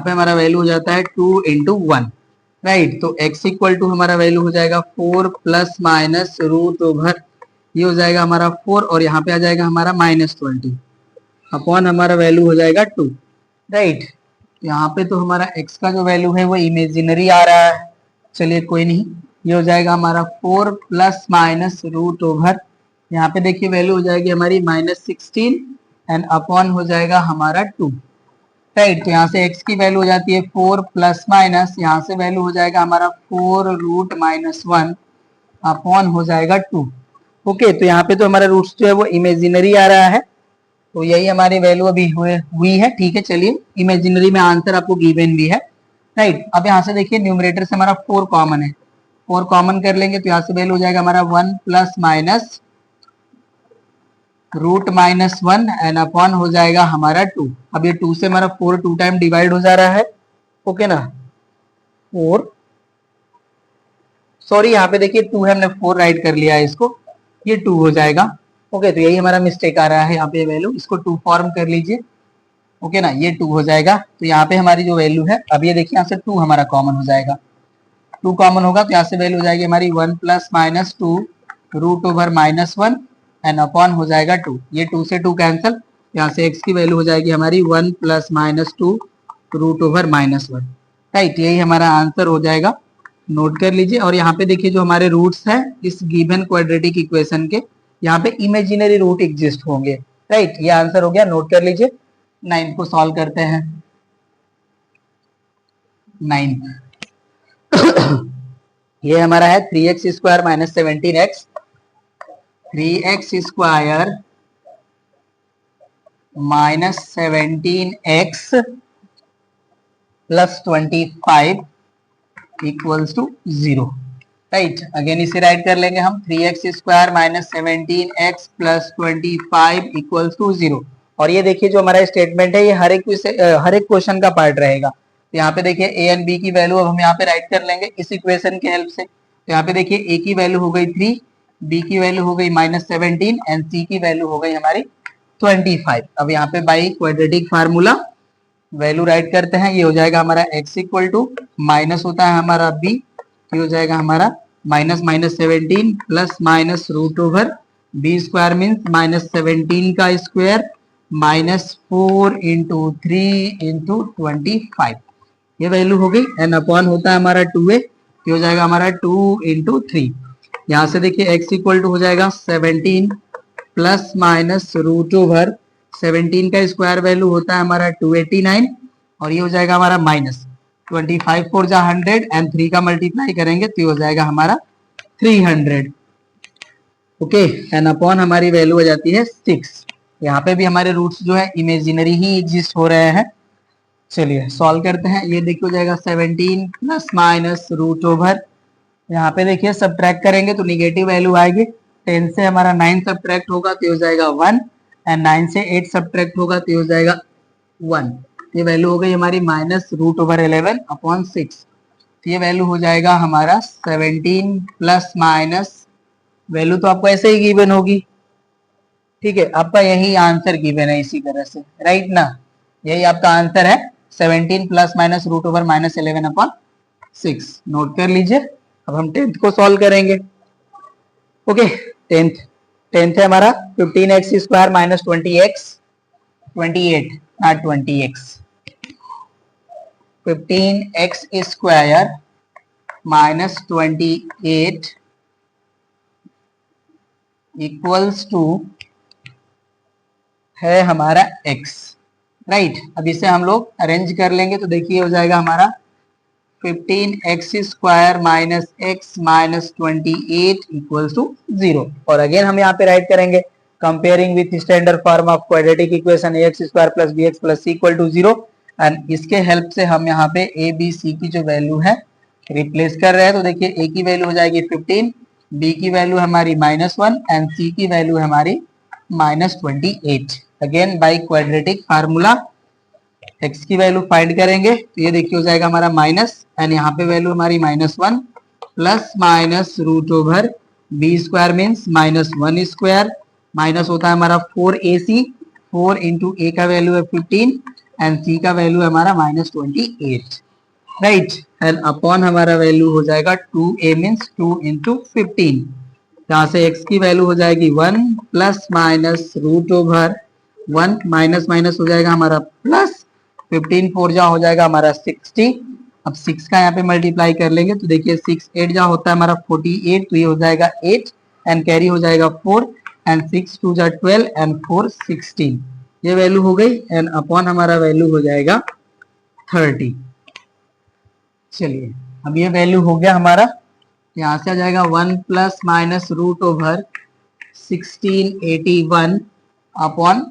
पे हमारा वैल्यू हो जाता है टू इंटू वन, राइट। तो x इक्वल टू हमारा वैल्यू हो जाएगा four plus minus root over, ये हो जाएगा हमारा फोर और यहाँ पे आ जाएगा हमारा माइनस ट्वेंटी अपॉन हमारा वैल्यू हो जाएगा टू, राइट। यहाँ पे तो हमारा x का जो वैल्यू है वो इमेजिनरी आ रहा है, चलिए कोई नहीं, ये हो जाएगा हमारा four plus minus root over, यहाँ पे देखिए वैल्यू हो जाएगी हमारी माइनस सिक्सटीन एंड अपॉन हो जाएगा हमारा टू, राइट। तो यहाँ से x की वैल्यू हो जाती है फोर प्लस माइनस, यहाँ से वैल्यू हो जाएगा हमारा four root minus one upon हो जाएगा टू। ओके, तो यहाँ पे तो हमारा रूट्स जो है वो इमेजिनरी आ रहा है, तो यही हमारी वैल्यू अभी हुई है, ठीक है। चलिए इमेजिनरी में आंसर आपको गिवन भी है, राइट। अब यहाँ से देखिए न्यूमरेटर से हमारा फोर कॉमन है, फोर कॉमन कर लेंगे तो यहाँ से वैल्यू हो जाएगा हमारा one plus minus root minus one and upon हो जाएगा हमारा टू। अब ये टू से हमारा फोर टू टाइम डिवाइड हो जा रहा है, ओके ना, फोर, सॉरी यहाँ पे देखिए टू है, हमने फोर राइट कर लिया है इसको, ये टू हो जाएगा, ओके। तो यही हमारा मिस्टेक आ रहा है यहाँ पे वैल्यू, इसको टू फॉर्म कर लीजिए, ओके ना, ये टू हो जाएगा। तो यहाँ पे हमारी जो वैल्यू है, अब ये देखिए यहाँ से टू हमारा कॉमन हो जाएगा, टू कॉमन होगा तो यहाँ से वैल्यू हो जाएगी हमारी one plus minus two root over minus one and upon हो जाएगा टू, ये टू से टू कैंसिल, यहाँ से x की वैल्यू हो जाएगी हमारी one plus minus two root over minus one, right. यही हमारा आंसर हो जाएगा, नोट कर लीजिए। और यहाँ पे देखिए जो हमारे रूट्स हैं इस गिवन क्वाड्रेटिक इक्वेशन के, यहाँ पे इमेजिनरी रूट एग्जिस्ट होंगे, राइट। ये आंसर हो गया, नोट कर लीजिए। नाइन को सॉल्व करते हैं, नाइन ये हमारा है three X square minus seventeen X, three X square minus seventeen X plus 25 equals to zero, right. Again इसे राइट कर लेंगे हम, three X square minus seventeen X plus 25 equals to zero. और ये देखिए जो हमारा स्टेटमेंट है ये हर एक क्वेश्चन का पार्ट रहेगा। तो यहाँ पे देखिए ए एंड बी की वैल्यू अब हम यहाँ पे राइट कर लेंगे इस इक्वेशन के हेल्प से। तो यहाँ पे देखिए ए की वैल्यू हो गई थ्री, बी की वैल्यू हो गई माइनस सेवनटीन एंड सी की वैल्यू हो गई हमारी 25। अब यहाँ पे by quadratic formula value right करते हैं, ये हो जाएगा हमारा x इक्वल टू माइनस होता है हमारा b, ये हो जाएगा हमारा minus minus seventeen plus minus root over B square means minus seventeen का square minus four into three into 25, ये वैल्यू हो गई एंड अपॉन होता है हमारा टू ए, ये हो जाएगा हमारा टू इंटू थ्री। यहाँ से देखिए x इक्वल टू हो जाएगा seventeen plus minus root over 17 का स्क्वायर वैल्यू होता है हमारा 289 और ये हो जाएगा हमारा माइनस 25 फोर जा 100 एंड 3 का मल्टीप्लाई करेंगे तो ये हो जाएगा हमारा 300, ओके। एंड अपॉन हमारी वैल्यू हो जाती है 6। यहाँ पे भी हमारे रूट्स जो है इमेजिनरी ही एग्जिस्ट हो रहे हैं। चलिए सॉल्व करते हैं, ये देखिए हो जाएगा 17 प्लस माइनस रूट ओवर, यहाँ पे देखिए सब्ट्रैक्ट करेंगे तो निगेटिव वैल्यू आएगी, 10 से हमारा 9 सब्ट्रैक्ट होगा तो हो जाएगा 1 एंड 9 से 8 सब्ट्रैक्ट होगा तो हो जाएगा 1, ये वैल्यू हो गई हमारी माइनस रूट ओवर 11 अपॉन 6। तो ये वैल्यू हो जाएगा हमारा 17 प्लस माइनस, वैल्यू तो आपको ऐसे ही गिवन होगी, ठीक है, आपका यही आंसर गिवन है इसी तरह से, राइट ना, यही आपका आंसर है 17 plus minus root over minus 11 upon 6, note कर लीजिए। अब हम 10th को सॉल्व करेंगे, ओके। 10th है हमारा 15x square minus 20x 28 not 20x, 15x square minus 28 equals to है हमारा x, राइट। अब इसे हम लोग अरेंज कर लेंगे तो देखिए हो जाएगा हमारा 15x square minus x minus 28 equals to 0। और अगेन हम यहाँ पे राइट करेंगे comparing with standard form of quadratic equation ax square plus bx plus c equal to 0। And इसके हेल्प से हम यहाँ पे a b c की जो वैल्यू है रिप्लेस कर रहे हैं। तो देखिए a की वैल्यू हो जाएगी 15, b की वैल्यू हमारी -1 एंड c की वैल्यू हमारी -28। Again by quadratic formula x की वैल्यू फाइंड करेंगे तो ये देखिए हो जाएगा हमारा माइनस एंड यहाँ पे वैल्यू हमारी -1 plus minus root over B square means -1 square minus होता है हमारा 4ac, 4 इंटू ए का वैल्यू है 15 एंड सी का वैल्यू है हमारा -28, राइट। एंड अपॉन हमारा वैल्यू हो जाएगा 2a मीन्स 2 इंटू 15। यहाँ से x की वैल्यू हो जाएगी 1 plus minus root over 1 minus minus हो जाएगा हमारा प्लस 15 4 जा हो जाएगा हमारा 60। अब 6 का यहाँ पे मल्टीप्लाई कर लेंगे तो देखिए 6 8 जा होता है हमारा 48, तो ये हो जाएगा 8 एंड कैरी हो जाएगा 4 एंड 6 2 जा 12 एंड 4 16। ये वैल्यू हो गई एंड अपॉन हमारा वैल्यू हो जाएगा 30। चलिए अब ये वैल्यू हो गया हमारा, यहाँ से आ जाएगा 1 plus minus root over 1681 upon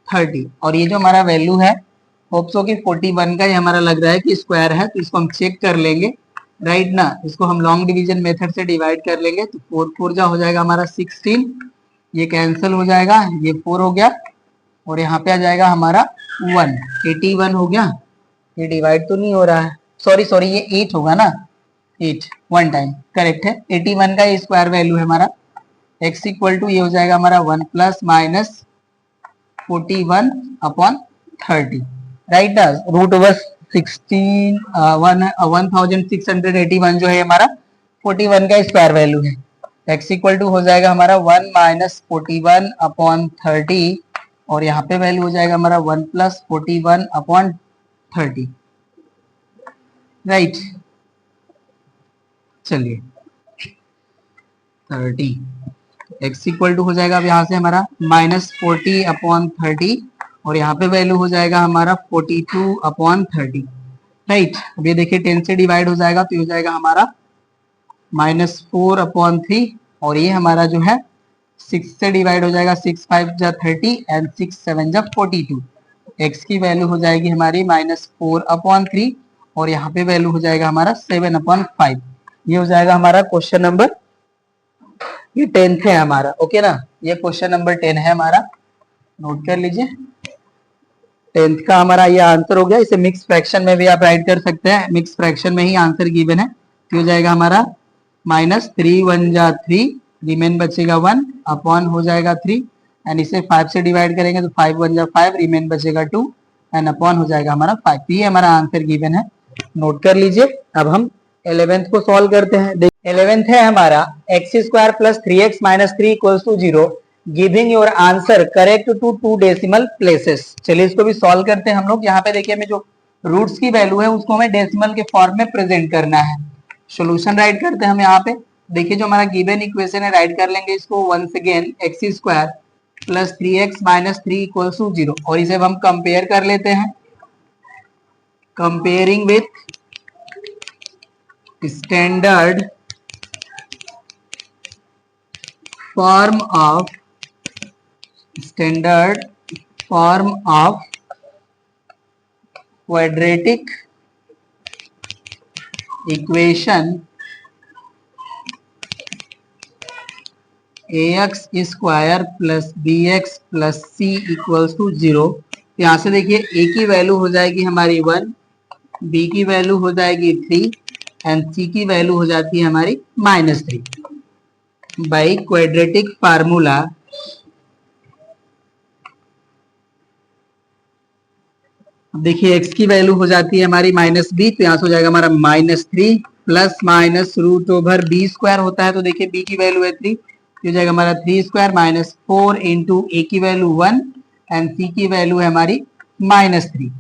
30। और ये जो हमारा वैल्यू है होप्सो की 41 का ये हमारा लग रहा है कि स्क्वायर है, तो इसको हम चेक कर लेंगे, राइट ना। इसको हम लॉन्ग डिवीजन मेथड से डिवाइड कर लेंगे तो 4 4 जा हो जाएगा हमारा 16, ये कैंसिल हो जाएगा, ये 4 हो गया और यहाँ पे आ जाएगा हमारा 1, 81 हो गया। ये डिवाइड तो नहीं हो रहा है, सॉरी सॉरी ये 8 होगा ना, 8 वन टाइम करेक्ट है। 81 का ये स्क्वायर वैल्यू है हमारा, x इक्वल टू ये हो जाएगा हमारा 1 plus minus 41 upon 30, right. Root over 1681 जो है हमारा 41 का स्क्वायर वैल्यू है। x इक्वल टू हो जाएगा हमारा 1 माइनस 41 अपॉन 30 और यहाँ पे वैल्यू हो जाएगा हमारा 1 प्लस 41 अपॉन 30, राइट। चलिए 30 x इक्वल टू हो जाएगा अब यहाँ से हमारा -40 अपॉन 30 और यहाँ पे वैल्यू हो जाएगा हमारा 42 अपॉन 30, राइट। अब ये देखिए 10 से डिवाइड हो जाएगा तो हो जाएगा हमारा -4 अपॉन 3 और ये हमारा जो है 6 से डिवाइड हो जाएगा, 6 5 जा 30 एंड 6 7 जा 42। x की वैल्यू हो जाएगी हमारी -4 अपॉन 3 और यहाँ पे वैल्यू हो जाएगा हमारा 7 अपॉन 5। ये हो जाएगा हमारा क्वेश्चन नंबर, ये 10th है हमारा, ओके ना। ये क्वेश्चन नंबर 10 है हमारा, नोट कर लीजिए। 10th का हमारा ये आंसर हो गया। इसे मिक्स फ्रैक्शन में भी आप राइट कर सकते हैं, मिक्स फ्रैक्शन में ही आंसर गिवन है। तो हो जाएगा हमारा -3 1 जा 3 रिमेन बचेगा 1 अपॉन हो जाएगा 3 एंड इसे 5 से डिवाइड करेंगे तो 5 1 जा 5 रिमेन बचेगा 2 एंड अपॉन हो जाएगा हमारा 5। ये हमारा आंसर गिवन है, नोट कर लीजिए। अब हम 11th को सॉल्व करते हैं। 11th है हमारा x square plus 3x minus 3 equals to 0 giving your answer correct to 2 decimal places. चलिए इसको भी सॉल्व करते हैं हम लोग। यहाँ पे देखिए हमें जो रूट्स की वैल्यू है उसको हमें डेसिमल के फॉर्म में प्रेजेंट करना है। सोल्यूशन राइट करते हैं हम यहाँ पे। देखिए जो हमारा गिवन इक्वेशन है राइट कर लेंगे इसको once again x square plus 3x minus 3 equals to 0 और इसे हम कंपेयर कर लेते हैं। Comparing with standard form of quadratic equation ax square plus bx plus c equals to 0। यहाँ से देखिए a की वैल्यू हो जाएगी हमारी 1, b की वैल्यू हो जाएगी 3 एंड c की वैल्यू हो जाती है हमारी -3 बाई क्वाड्रेटिक फार्मूला। देखिए x की वैल्यू हो जाती है हमारी -b तो यहाँ से हो जाएगा हमारा -3 plus minus root over b square होता है तो देखिए b की वैल्यू है 3 हो जाएगा हमारा 3 स्क्वायर माइनस 4 इंटू ए की वैल्यू 1 एंड सी की वैल्यू है हमारी -3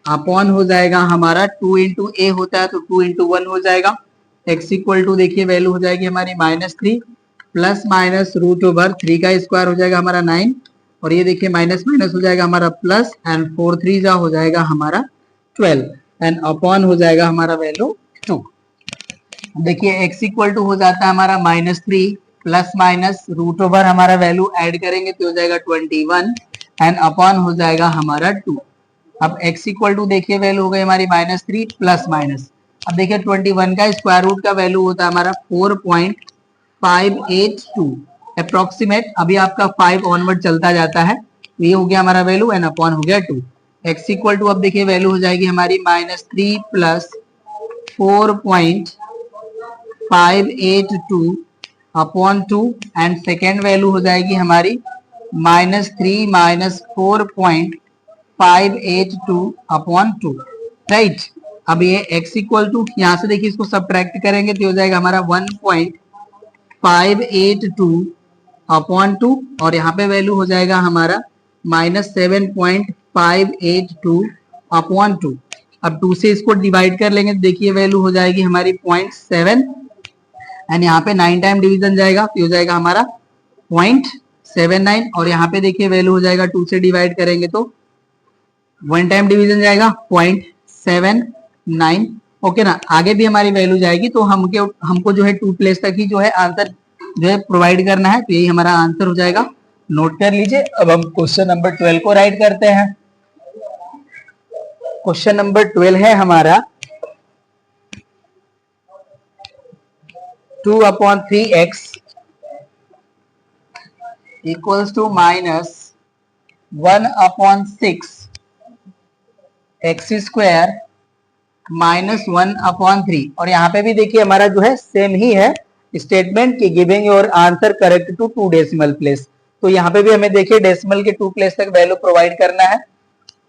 अपॉन हो जाएगा हमारा 2 इंटू ए होता है तो 2 इंटू 1 हो जाएगा। x इक्वल टू देखिए वैल्यू हो जाएगी हमारी -3 प्लस माइनस रूट ओवर 3 का स्क्वायर हो जाएगा हमारा 9 और ये देखिए माइनस माइनस हो जाएगा हमारा प्लस, एंड 4 3 जा हो जाएगा हमारा 12, एंड अपॉन हो जाएगा हमारा वैल्यू 2। देखिए x इक्वल टू हो जाता है हमारा -3 प्लस माइनस रूट ओवर हमारा वैल्यू ऐड करेंगे तो हो जाएगा 21, एंड अपॉन हो जाएगा हमारा 2। अब x इक्वल टू देखिए वैल्यू हो गई हमारी -3 प्लस माइनस, अब देखिए 21 का स्क्वायर रूट का वैल्यू होता है हमारा 4.582 अप्रोक्सीमेट। अभी आपका 5 ऑनवर्ड चलता जाता है, तो ये हो गया हमारा वैल्यू, एंड अपॉन हो गया 2। x इक्वल टू अब देखिए वैल्यू हो जाएगी हमारी -3 plus 4.582 upon 2, and second value हो जाएगी हमारी -3 माइनस 4.582 अपॉन 2, राइट। अब ये x इक्वल टू यहाँ से देखिए इसको सब्ट्रैक्ट करेंगे तो हो जाएगा हमारा 1.582 अपॉन 2, और यहाँ पे वैल्यू हो जाएगा हमारा -7.582 अपॉन 2। अब 2 से इसको डिवाइड कर लेंगे तो देखिए वैल्यू हो जाएगी हमारी 0.7, एंड यहाँ पे 9 टाइम डिवीजन जाएगा तो हो जाएगा हमारा 0.79, और यहाँ पे देखिए वैल्यू हो जाएगा 2 से डिवाइड करेंगे तो 1 टाइम डिवीजन जाएगा 0.79। ओके ना, आगे भी हमारी वैल्यू जाएगी, तो हमको जो है 2 प्लेस तक ही जो है आंसर जो है प्रोवाइड करना है, तो यही हमारा आंसर हो जाएगा। नोट कर लीजिए। अब हम क्वेश्चन नंबर 12 को राइट करते हैं। क्वेश्चन नंबर 12 है हमारा 2/3x equals to -1/6 x square -1/3, और यहाँ पे भी देखिए हमारा जो है सेम ही है स्टेटमेंट की giving your answer correct to 2 decimal place. तो यहाँ पे भी हमें देखिए डेसिमल के 2 प्लेस तक वैल्यू प्रोवाइड करना है,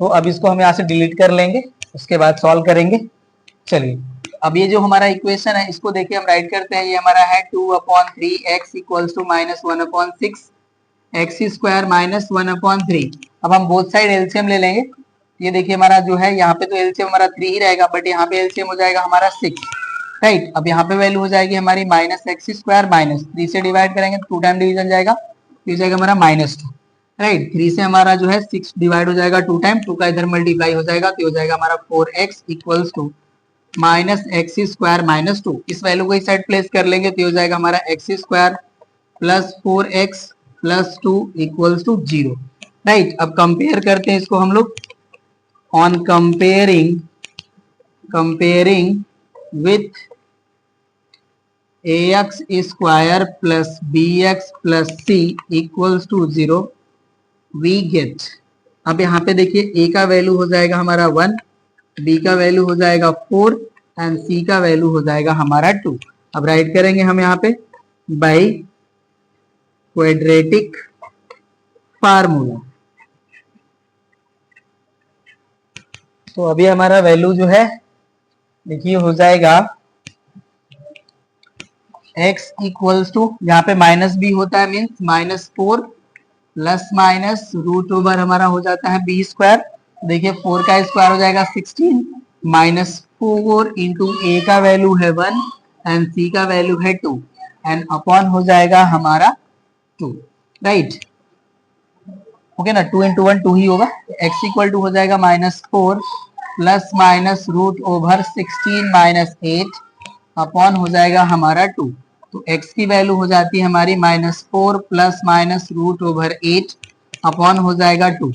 तो अब इसको हम यहाँ से डिलीट कर लेंगे, उसके बाद सॉल्व करेंगे। चलिए अब ये जो हमारा इक्वेशन है इसको देखिए हम राइट करते हैं। ये हमारा है 2/3x equals to -1/6 x square -1/3। अब हम बोथ साइड एलसीएम ले लेंगे। ये देखिए हमारा जो है यहाँ पे तो एलसीएम हमारा 3 ही रहेगा, बट यहाँ पे एलसीएम हो जाएगा हमारा 6, राइट। अब यहाँ पे वैल्यू हो जाएगी हमारी -x स्क्वायर -3 से डिवाइड करेंगे तो 2 टाइम डिवीजन जाएगा, तो हो जाएगा हमारा -2, राइट। 3 से हमारा जो है 6 डिवाइड हो जाएगा 2 टाइम, 2 का इधर मल्टीप्लाई हो जाएगा तो हो जाएगा हमारा 4x equals to -x square -2। इस वैल्यू को इस साइड प्लेस कर लेंगे तो हो जाएगा हमारा x square plus 4x plus 2 equals to 0, right. अब कंपेयर करते हैं इसको हम लोग। On comparing with ax square plus bx plus c equals to 0 we get. अब यहाँ पे देखिए a का वैल्यू हो जाएगा हमारा 1, b का वैल्यू हो जाएगा 4, एंड c का वैल्यू हो जाएगा हमारा 2। अब राइट करेंगे हम यहाँ पे बाई क्वाड्रेटिक फार्मूला। तो अभी हमारा वैल्यू जो है देखिए हो जाएगा x इक्वल्स टू, यहाँ पे माइनस b होता है means -4 plus minus root over हमारा हो जाता है b स्क्वायर। देखिए 4 का स्क्वायर हो जाएगा 16 -4 इंटू a का वैल्यू है 1 एंड c का वैल्यू है 2, एंड अपॉन हो जाएगा हमारा 2, राइट। ओके ना, 2 इंटू 1 2 ही होगा। x इक्वल टू हो जाएगा -4 plus minus root over 16 -8 upon हो जाएगा हमारा 2। तो x की वैल्यू हो जाती है हमारी -4 plus minus root over 8 upon हो जाएगा 2,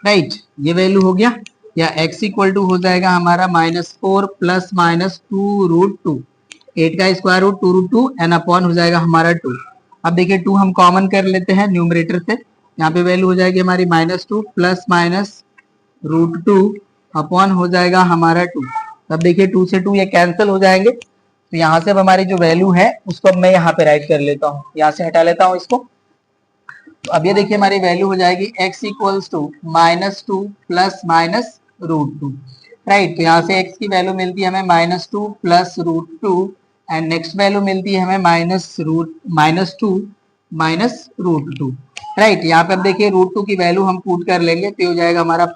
राइट। ये वैल्यू हो गया, या x इक्वल टू हो जाएगा हमारा -4 प्लस माइनस 2 रूट 2, 8 का square root 2 root 2 and upon हो जाएगा हमारा 2। अब देखिए 2 हम कॉमन कर लेते हैं न्यूमरेटर से, यहाँ पे वैल्यू हो जाएगी हमारी -2 प्लस माइनस रूट 2 अपॉन हो जाएगा हमारा 2। तब देखिए 2 से 2 ये कैंसिल हो जाएंगे, तो यहाँ से अब हमारी जो वैल्यू है उसको अब मैं यहाँ पे राइट कर लेता हूँ, यहाँ से हटा लेता हूँ इसको। तो अब ये देखिए हमारी वैल्यू हो जाएगी x equals to -2 plus minus root 2, right. तो यहाँ से x की वैल्यू मिलती है हमें -2 plus root 2, and next value मिलती है हमें -2 माइनस रूट 2, राइट। यहाँ पे अब देखिए रूट 2 की वैल्यू हम पुट कर लेंगे तो हो जाएगा हमारा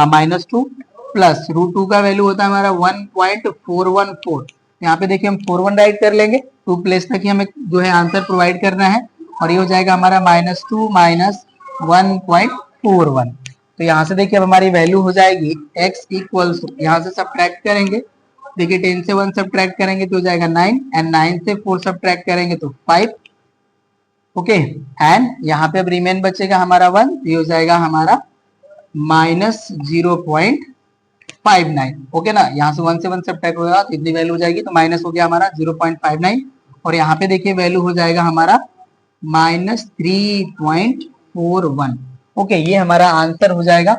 -2 प्लस रूट 2 का वैल्यू होता है हमारा 1.414। यहाँ पे देखिए हम 41 राइट कर लेंगे, 2 प्लेस तक ही हमें जो है आंसर प्रोवाइड करना है, और ये हो जाएगा हमारा -2 माइनस 1.41। तो यहाँ से देखिए अब हमारी वैल्यू हो जाएगी x इक्वल्स, यहाँ से सब्ट्रैक्ट करेंगे, देखिए 10 से 1 सब्ट्रैक्ट करेंगे तो हो जाएगा 9 एंड 9 से 4 सब्ट्रैक्ट करेंगे तो 5। ओके, एंड यहाँ पे अब रिमेन बचेगा हमारा 1, ये हो जाएगा हमारा -0.59। ओके ना, यहाँ से 1 से 1 सब्ट्रैक्ट होगा तो इतनी वैल्यू हो जाएगी, तो माइनस हो गया हमारा 0.59 और यहाँ पे देखिए वैल्यू हो जाएगा हमारा -3.41। ओके, ये हमारा आंसर हो जाएगा,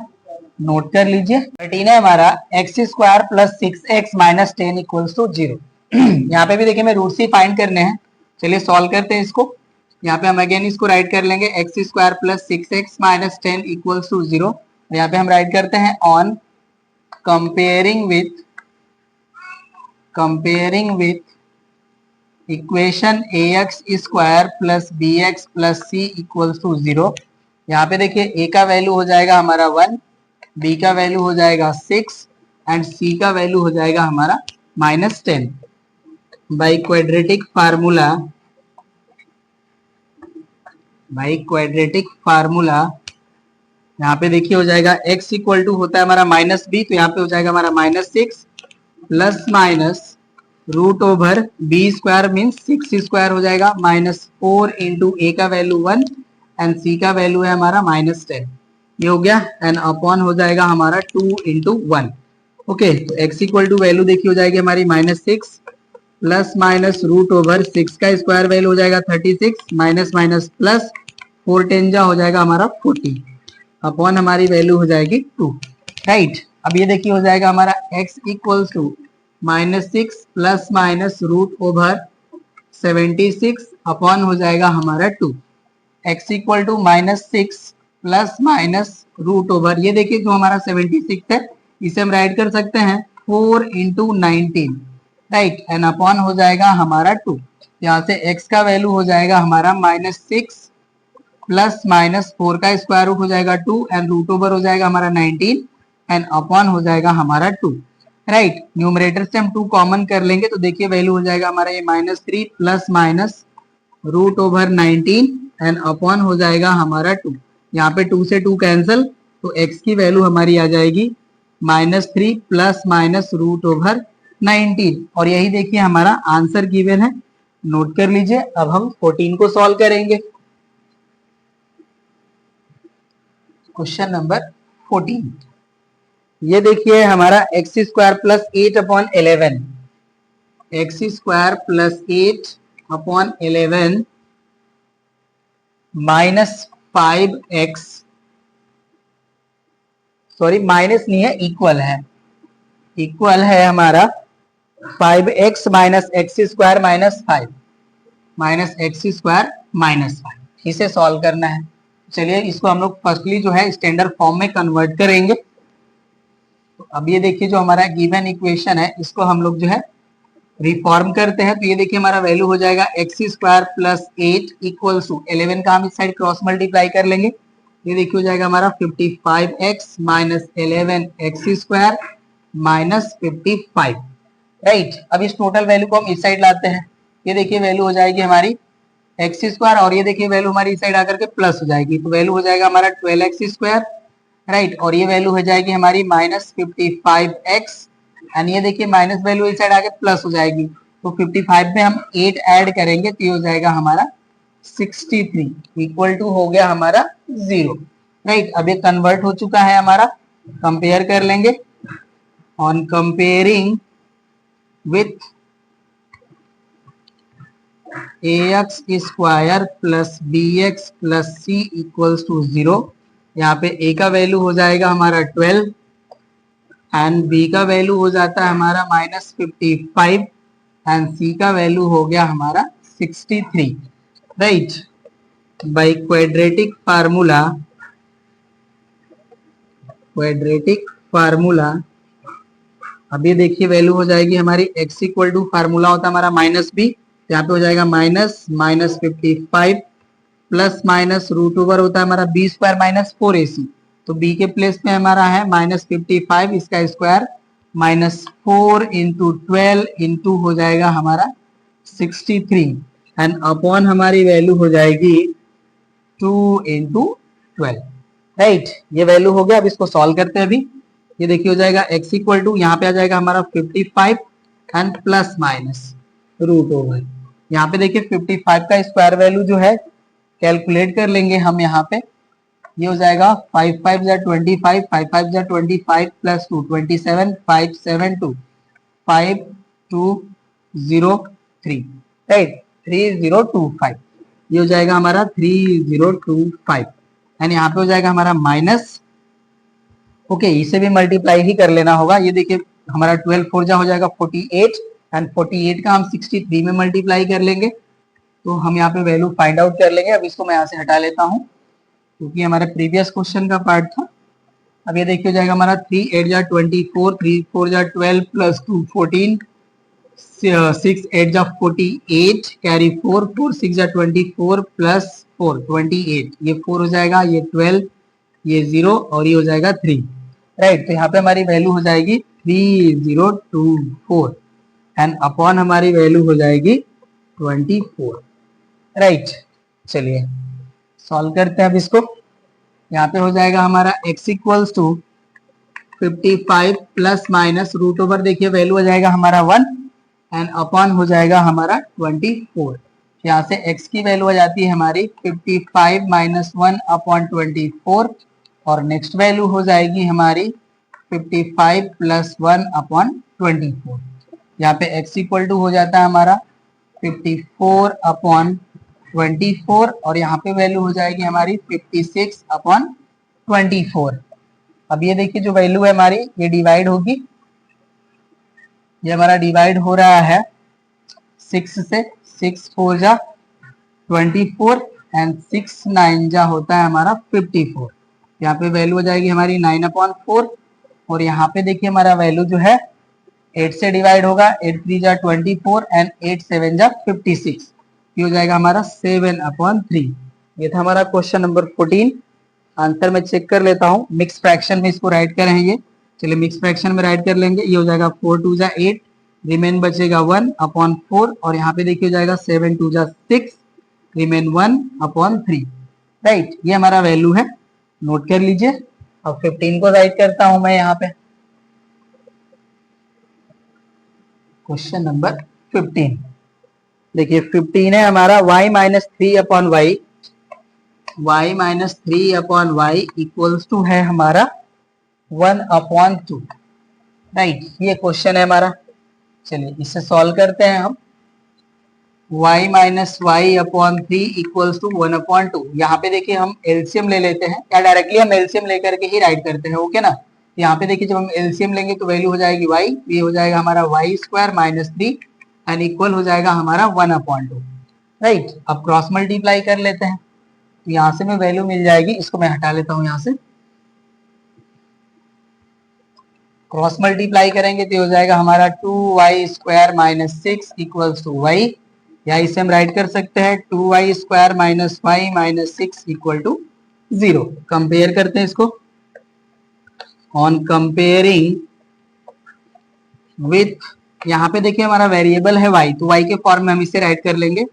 नोट कर लीजिए। 13 है हमारा x² plus 6x minus 10 equals to 0। यहाँ पे भी देखिए मैं रूट सी फाइंड करने हैं, चलिए सॉल्व करते हैं इसको। यहाँ पे हम अगेन इसको राइट कर लेंगे x² plus 6x minus 10 equals to 0। यहाँ पे हम राइट करते हैं on comparing with equation ax² plus bx plus c equals to 0। यहाँ पे देखिए a का वैल्यू हो जाएगा हमारा 1, b का वैल्यू हो जाएगा 6 एंड c का वैल्यू हो जाएगा हमारा -10। बाई क्वाड्रेटिक फार्मूला यहाँ पे देखिए हो जाएगा x इक्वल टू होता है हमारा -b, तो यहाँ पे हो जाएगा हमारा -6 plus minus root over b² means 6² हो जाएगा, -4 इंटू a का वैल्यू 1 एंड c का वैल्यू है हमारा -10, ये हो गया एंड अपॉन हो जाएगा हमारा 2 इंटू 1। ओके, तो x इक्वल टू वैल्यू देखिए हो जाएगी हमारी -6 प्लस माइनस रूट ओवर 6 का स्क्वायर वैल्यू हो जाएगा 36 माइनस माइनस प्लस 4 10 जा हो जाएगा हमारा 40 अपॉन हमारी वैल्यू हो जाएगी 2, राइट। अब ये देखिए हो जाएगा हमारा x equals to -6 plus minus root over 76 upon हो जाएगा हमारा 2। x equal to -6 plus minus root over, ये देखिए जो हमारा 76 है इसे हम राइट कर सकते हैं 4 इंटू 19, राइट, एंड अपॉन हो जाएगा हमारा 2। यहाँ से x का वैल्यू हो जाएगा हमारा -6 प्लस माइनस 4 का स्क्वायर रूट हो जाएगा 2 एंड रूट ओवर हो जाएगा हमारा 19 एंड अपॉन हो जाएगा हमारा 2, राइट। न्यूमरेटर से हम 2 कॉमन कर लेंगे तो देखिए वैल्यू हो जाएगा हमारा ये -3 plus minus root over 19 and upon हो जाएगा हमारा 2। यहाँ पे 2 से 2 कैंसिल, तो x की वैल्यू हमारी आ जाएगी -3 प्लस माइनस रूट ओवर 19 और यही देखिए हमारा आंसर गिवन है, नोट कर लीजिए। अब हम 14 को सॉल्व करेंगे। क्वेश्चन नंबर 14, ये देखिए हमारा x² plus 8 upon 11, x² plus 8 upon 11 minus 5x, sorry minus नहीं है, इक्वल है हमारा 5x minus x² minus 5 minus x² minus 5, इसे सॉल्व करना है। चलिए इसको हम लोग फर्स्टली जो है स्टैंडर्ड फॉर्म में कन्वर्ट करेंगे। तो अब ये देखिए जो हमारा गिवन इक्वेशन है इसको हम लोग जो है रिफॉर्म करते हैं, तो ये देखिए हमारा वैल्यू हो जाएगा x² प्लस 8 इक्वल्स टू 11 का हम इस साइड क्रॉस मल्टीप्लाई कर लेंगे, ये देखिए हो जाएगा हमारा 55x minus 11x² minus 55, right. अब इस टोटल वैल्यू को हम इस साइड लाते हैं, ये देखिए वैल्यू हो जाएगी हमारी x² और ये देखिए वैल्यू हमारी इस साइड आकर के प्लस हो जाएगी, तो वैल्यू हो जाएगा हमारा 12x², राइट, और ये वैल्यू हो जाएगी हमारी -55x एंड ये देखिए माइनस वैल्यू इस साइड आके प्लस हो जाएगी, तो 55 में हम 8 ऐड करेंगे तो ये हो जाएगा हमारा 63 इक्वल टू हो गया हमारा 0, राइट। अब ये कन्वर्ट हो चुका है हमारा, कंपेयर कर लेंगे on comparing with ax² plus bx plus c equals to 0। यहाँ पे a का वैल्यू हो जाएगा हमारा 12 एंड b का वैल्यू हो जाता है हमारा -55 एंड c का वैल्यू हो गया हमारा 63, राइट। बाय क्वाड्रेटिक फार्मूला अब ये देखिए वैल्यू हो जाएगी हमारी x इक्वल टू फार्मूला होता है हमारा -b, यहाँ पे हो जाएगा -55 प्लस माइनस रूट ओवर होता है हमारा b² माइनस 4ac, तो b के प्लेस में हमारा है -55 इसका स्क्वायर -4 इंटू 12 इंटू हो जाएगा हमारा 63 एंड अपॉन हमारी वैल्यू हो जाएगी 2 इंटू 12, राइट। ये वैल्यू हो गया। अब इसको सॉल्व करते हैं अभी। ये देखिए हो जाएगा x इक्वल टू, यहाँ पे आ जाएगा हमारा 55 and plus minus root over, यहाँ पे देखिए 55 का स्क्वायर वैल्यू जो है कैलकुलेट कर लेंगे हम यहाँ पे। ये हो जाएगा 5 5 जा 25, 5 5 जा 25 प्लस 2 27, 5 7 2 5 2 0 3, राइट, 3025। ये हो जाएगा हमारा 3025 एंड यहाँ पे हो जाएगा हमारा माइनस, ओके, इसे भी मल्टीप्लाई ही कर लेना होगा। ये देखिए हमारा 12 4 जा हो जाएगा 48 एंड 48 का हम 63 में मल्टीप्लाई कर लेंगे तो हम यहाँ पे वैल्यू फाइंड आउट कर लेंगे। अब इसको मैं यहाँ से हटा लेता हूँ क्योंकि हमारे प्रीवियस क्वेश्चन का पार्ट था। अब ये देखिए हो जाएगा हमारा 3 8 जा 24, 3 4 जा 12 प्लस 2 14, 6 8 जा 48 कैरी 4, 4 6 जा 24 प्लस 4 28, ये 4 हो जाएगा, ये 12, ये 0 और ये हो जाएगा 3, राइट। तो यहाँ पे हमारी वैल्यू हो जाएगी 3024 एंड अपॉन हमारी वैल्यू हो जाएगी 24, राइट। चलिए सॉल्व करते हैं अब इसको। यहाँ पे हो जाएगा हमारा x equals to 55 plus minus root over, देखिए वैल्यू हो जाएगा हमारा 1 एंड अपॉन हो जाएगा हमारा 24। यहाँ से x की वैल्यू आ जाती है हमारी 55 माइनस 1 अपॉन 24 और नेक्स्ट वैल्यू हो जाएगी हमारी 55 प्लस 1 अपॉन 24। यहाँ पे x इक्वल टू हो जाता है हमारा 54 अपॉन 24 और यहाँ पे वैल्यू हो जाएगी हमारी 56 अपॉन 24। अब ये देखिए जो वैल्यू है हमारी ये डिवाइड होगी, ये हमारा डिवाइड हो रहा है 6 से, 6 4 जा 24 एंड 6 9 जा होता है हमारा 54। यहाँ पे वैल्यू हो जाएगी हमारी 9 अपॉन 4 और यहाँ पे देखिए हमारा वैल्यू जो है 8 से डिवाइड होगा, 8 3 जा 24 एंड 8 7 जा 56, ये हो जाएगा हमारा 7 अपॉन 3। ये था हमारा क्वेश्चन नंबर 14। आंसर मैं चेक कर लेता हूँ, मिक्स फ्रैक्शन में इसको राइट करेंगे। चलिए मिक्स फ्रैक्शन में राइट कर लेंगे। ये हो जाएगा 4 2 जा 8, रिमेन बचेगा 1 अपॉन 4 और यहाँ पे देखिए हो जाएगा 7 2 जा 6, रिमेन 1 अपॉन 3, राइट। ये हमारा वैल्यू है, नोट कर लीजिए। अब 15 को राइट करता हूं मैं यहाँ पे। क्वेश्चन नंबर 15 देखिए 15 है हमारा y minus 3 upon y, y minus 3 upon y equals to है हमारा 1 अपॉन 2, राइट। ये क्वेश्चन है हमारा। चलिए इसे सॉल्व करते हैं हम। y minus y upon 3 equals to 1 upon 2। यहाँ पे देखिए हम एलसीएम ले लेते हैं या डायरेक्टली हम एलसीएम लेकर के ही राइट करते हैं, ओके ना। यहाँ पे देखिए जब हम एलसीएम लेंगे तो वैल्यू हो जाएगी y, ये हो जाएगा हमारा y square minus 3 and equal हो जाएगा हमारा 1 अपॉन 2, राइट। अब क्रॉस मल्टीप्लाई कर लेते हैं तो यहाँ से में वैल्यू मिल जाएगी, इसको मैं हटा लेता हूँ यहाँ से। क्रॉस मल्टीप्लाई करेंगे तो हो जाएगा हमारा 2y square minus 6 equals to y, या इसे हम राइट कर सकते हैं 2y square minus y minus 6 equal to 0। Compare करते हैं इसको। ऑन कंपेयरिंग विथ, यहाँ पे देखिए हमारा वेरिएबल है y, तो y के फॉर्म में हम इसे राइट कर लेंगे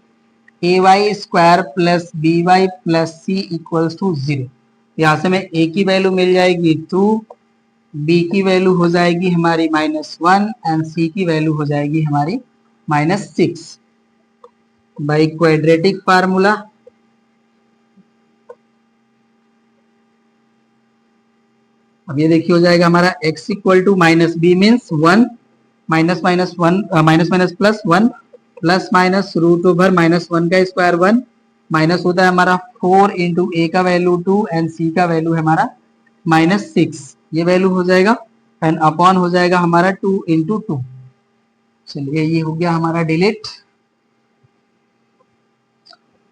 ay square plus b y plus c equals to 0। यहाँ से में a की वैल्यू मिल जाएगी 2, b की वैल्यू हो जाएगी हमारी -1 एंड c की वैल्यू हो जाएगी हमारी -6 बाई क्वाड्रेटिक फार्मूला। अब ये देखिए हो जाएगा हमारा x equal to minus b means 1 minus minus 1 minus minus plus 1 plus minus root over -1 का स्क्वायर 1 माइनस होता है हमारा 4 इंटू ए का वैल्यू 2 एंड सी का वैल्यू है हमारा -6, ये वैल्यू हो जाएगा एंड अपॉन हो जाएगा हमारा 2 इंटू 2। चलिए ये हो गया हमारा डिलीट।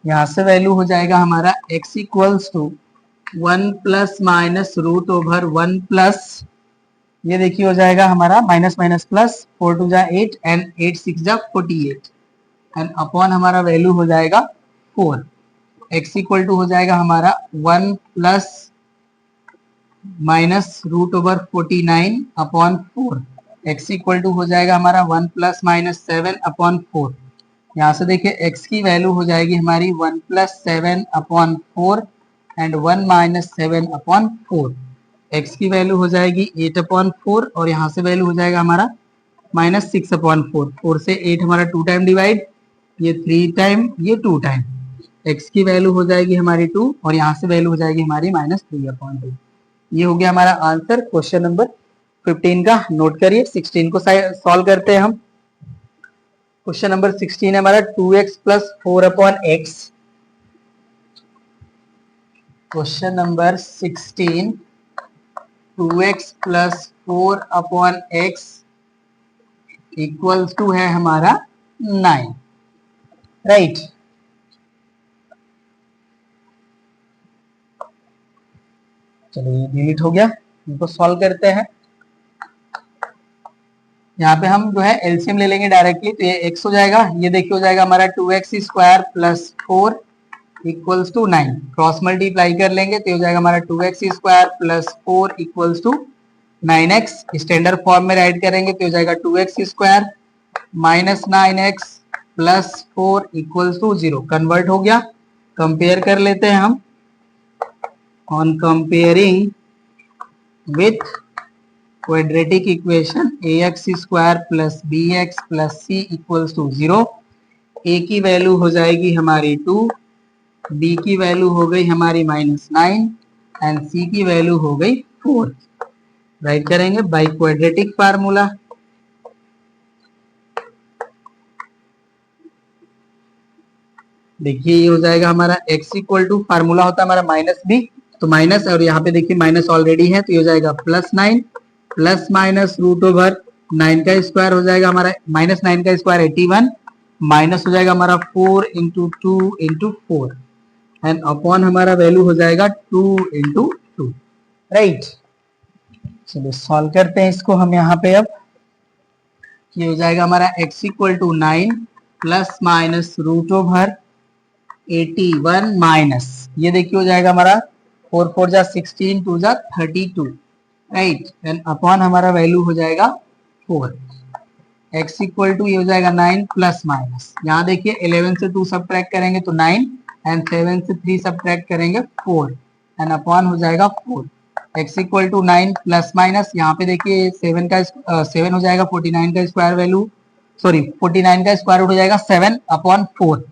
यहाँ से वैल्यू हो जाएगा हमारा x equals to 1 plus minus root over 1 plus, ये देखिए हो जाएगा हमारा माइनस माइनस प्लस 4 2 जा 8 एंड 8 6 जा 48 एंड अपॉन हमारा वैल्यू हो जाएगा 4। x इक्वल टू हो जाएगा हमारा 1 plus minus root over 49 upon 4, x equal to हो जाएगा हमारा 1 प्लस माइनस 7 अपॉन 4। यहाँ से देखिए x की वैल्यू हो जाएगी हमारी 1 plus 7 upon 4 and 1 minus 7 upon 4। X की वैल्यू हो जाएगी 8 अपॉन 4 और यहाँ से वैल्यू हो जाएगा हमारा माइनस 6 अपॉन 4। 4 से 8 हमारा 2 टाइम डिवाइड, ये 3 टाइम, ये 2 टाइम। एक्स की वैल्यू हो जाएगी हमारी 2 और यहाँ से वैल्यू हो जाएगी हमारी माइनस 3 अपॉन 2। ये हो गया हमारा आंसर क्वेश्चन नंबर 15 का। नोट करिए। 16 को सॉल्व करते हैं हम। क्वेश्चन नंबर 16 है हमारा 2x plus 4 upon x. Question number 16, 2x plus 4 upon x equals to है हमारा 9, राइट। चलो ये डिलीट हो गया, इनको सॉल्व करते हैं। यहाँ पे हम जो है एलसीएम ले लेंगे डायरेक्टली, तो ये x हो जाएगा, ये देखिए हो जाएगा हमारा 2x square plus 4 equals to 9। Cross multiply कर लेंगे तो हो जाएगा हमारा 2x square plus 4 equals to 9x। Standard form में राइट करेंगे तो हो जाएगा 2x square minus 9x plus 4 equals to 0। Convert हो गया। कंपेयर कर लेते हैं हम। On comparing with quadratic equation ax square plus bx plus c equals to 0। a की वैल्यू हो जाएगी हमारी 2, b की वैल्यू हो गई हमारी माइनस 9 एंड c की वैल्यू हो गई 4। राइट करेंगे बाय क्वाड्रेटिक फार्मूला। देखिए ये हो जाएगा हमारा x इक्वल टू फार्मूला होता है हमारा माइनस b, तो माइनस, और यहाँ पे देखिए माइनस ऑलरेडी है तो ये हो जाएगा plus 9 plus minus root over 9 का स्क्वायर हो जाएगा हमारा, माइनस 9 का स्क्वायर 81, माइनस हो जाएगा हमारा 4 इंटू 2 इंटू 4 एंड अपॉन हमारा वैल्यू हो जाएगा 2 इंटू 2, राइट। चलिए सॉल्व करते हैं इसको हम यहाँ पे। अब ये हो जाएगा हमारा x equal to 9 plus minus root over 81 minus, ये देखिए हो जाएगा हमारा 4 4 जा 16 2 जा 32, राइट, एंड अपॉन हमारा वैल्यू हो जाएगा 4। x इक्वल टू ये हो जाएगा 9 प्लस माइनस, यहाँ देखिए 11 से 2 सब्ट्रैक्ट करेंगे तो 9 एंड 7 से 3 सब्ट्रैक्ट करेंगे 4 एंड अपॉन हो जाएगा 4। x equal to 9 plus minus, यहाँ पे देखिए 7 का 7 हो जाएगा 49 का स्क्वायर वैल्यू, सॉरी 49 का स्क्वायर रूट हो जाएगा 7 अपॉन 4।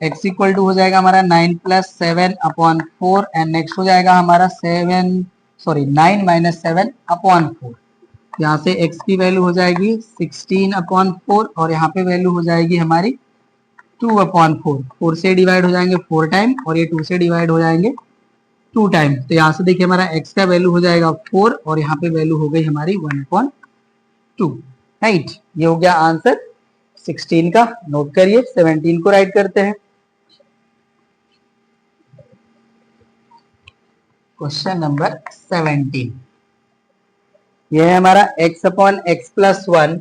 x इक्वल टू हो जाएगा हमारा 9 प्लस 7 अपॉन 4 एंड नेक्स्ट हो जाएगा हमारा 9 माइनस 7 अपॉन 4। यहाँ से x की वैल्यू हो जाएगी 16 अपॉन 4 और यहाँ पे वैल्यू हो जाएगी हमारी 2 अपॉन 4। 4 से डिवाइड हो जाएंगे 4 टाइम और ये 2 से डिवाइड हो जाएंगे 2 टाइम, तो यहाँ से देखिए हमारा x का वैल्यू हो जाएगा 4 और यहाँ पे वैल्यू हो गई हमारी 1 अपॉन 2, राइट। ये हो गया आंसर 16 का। नोट करिए। 17 को राइट करते हैं। क्वेश्चन नंबर 17, यह है हमारा x upon x plus 1,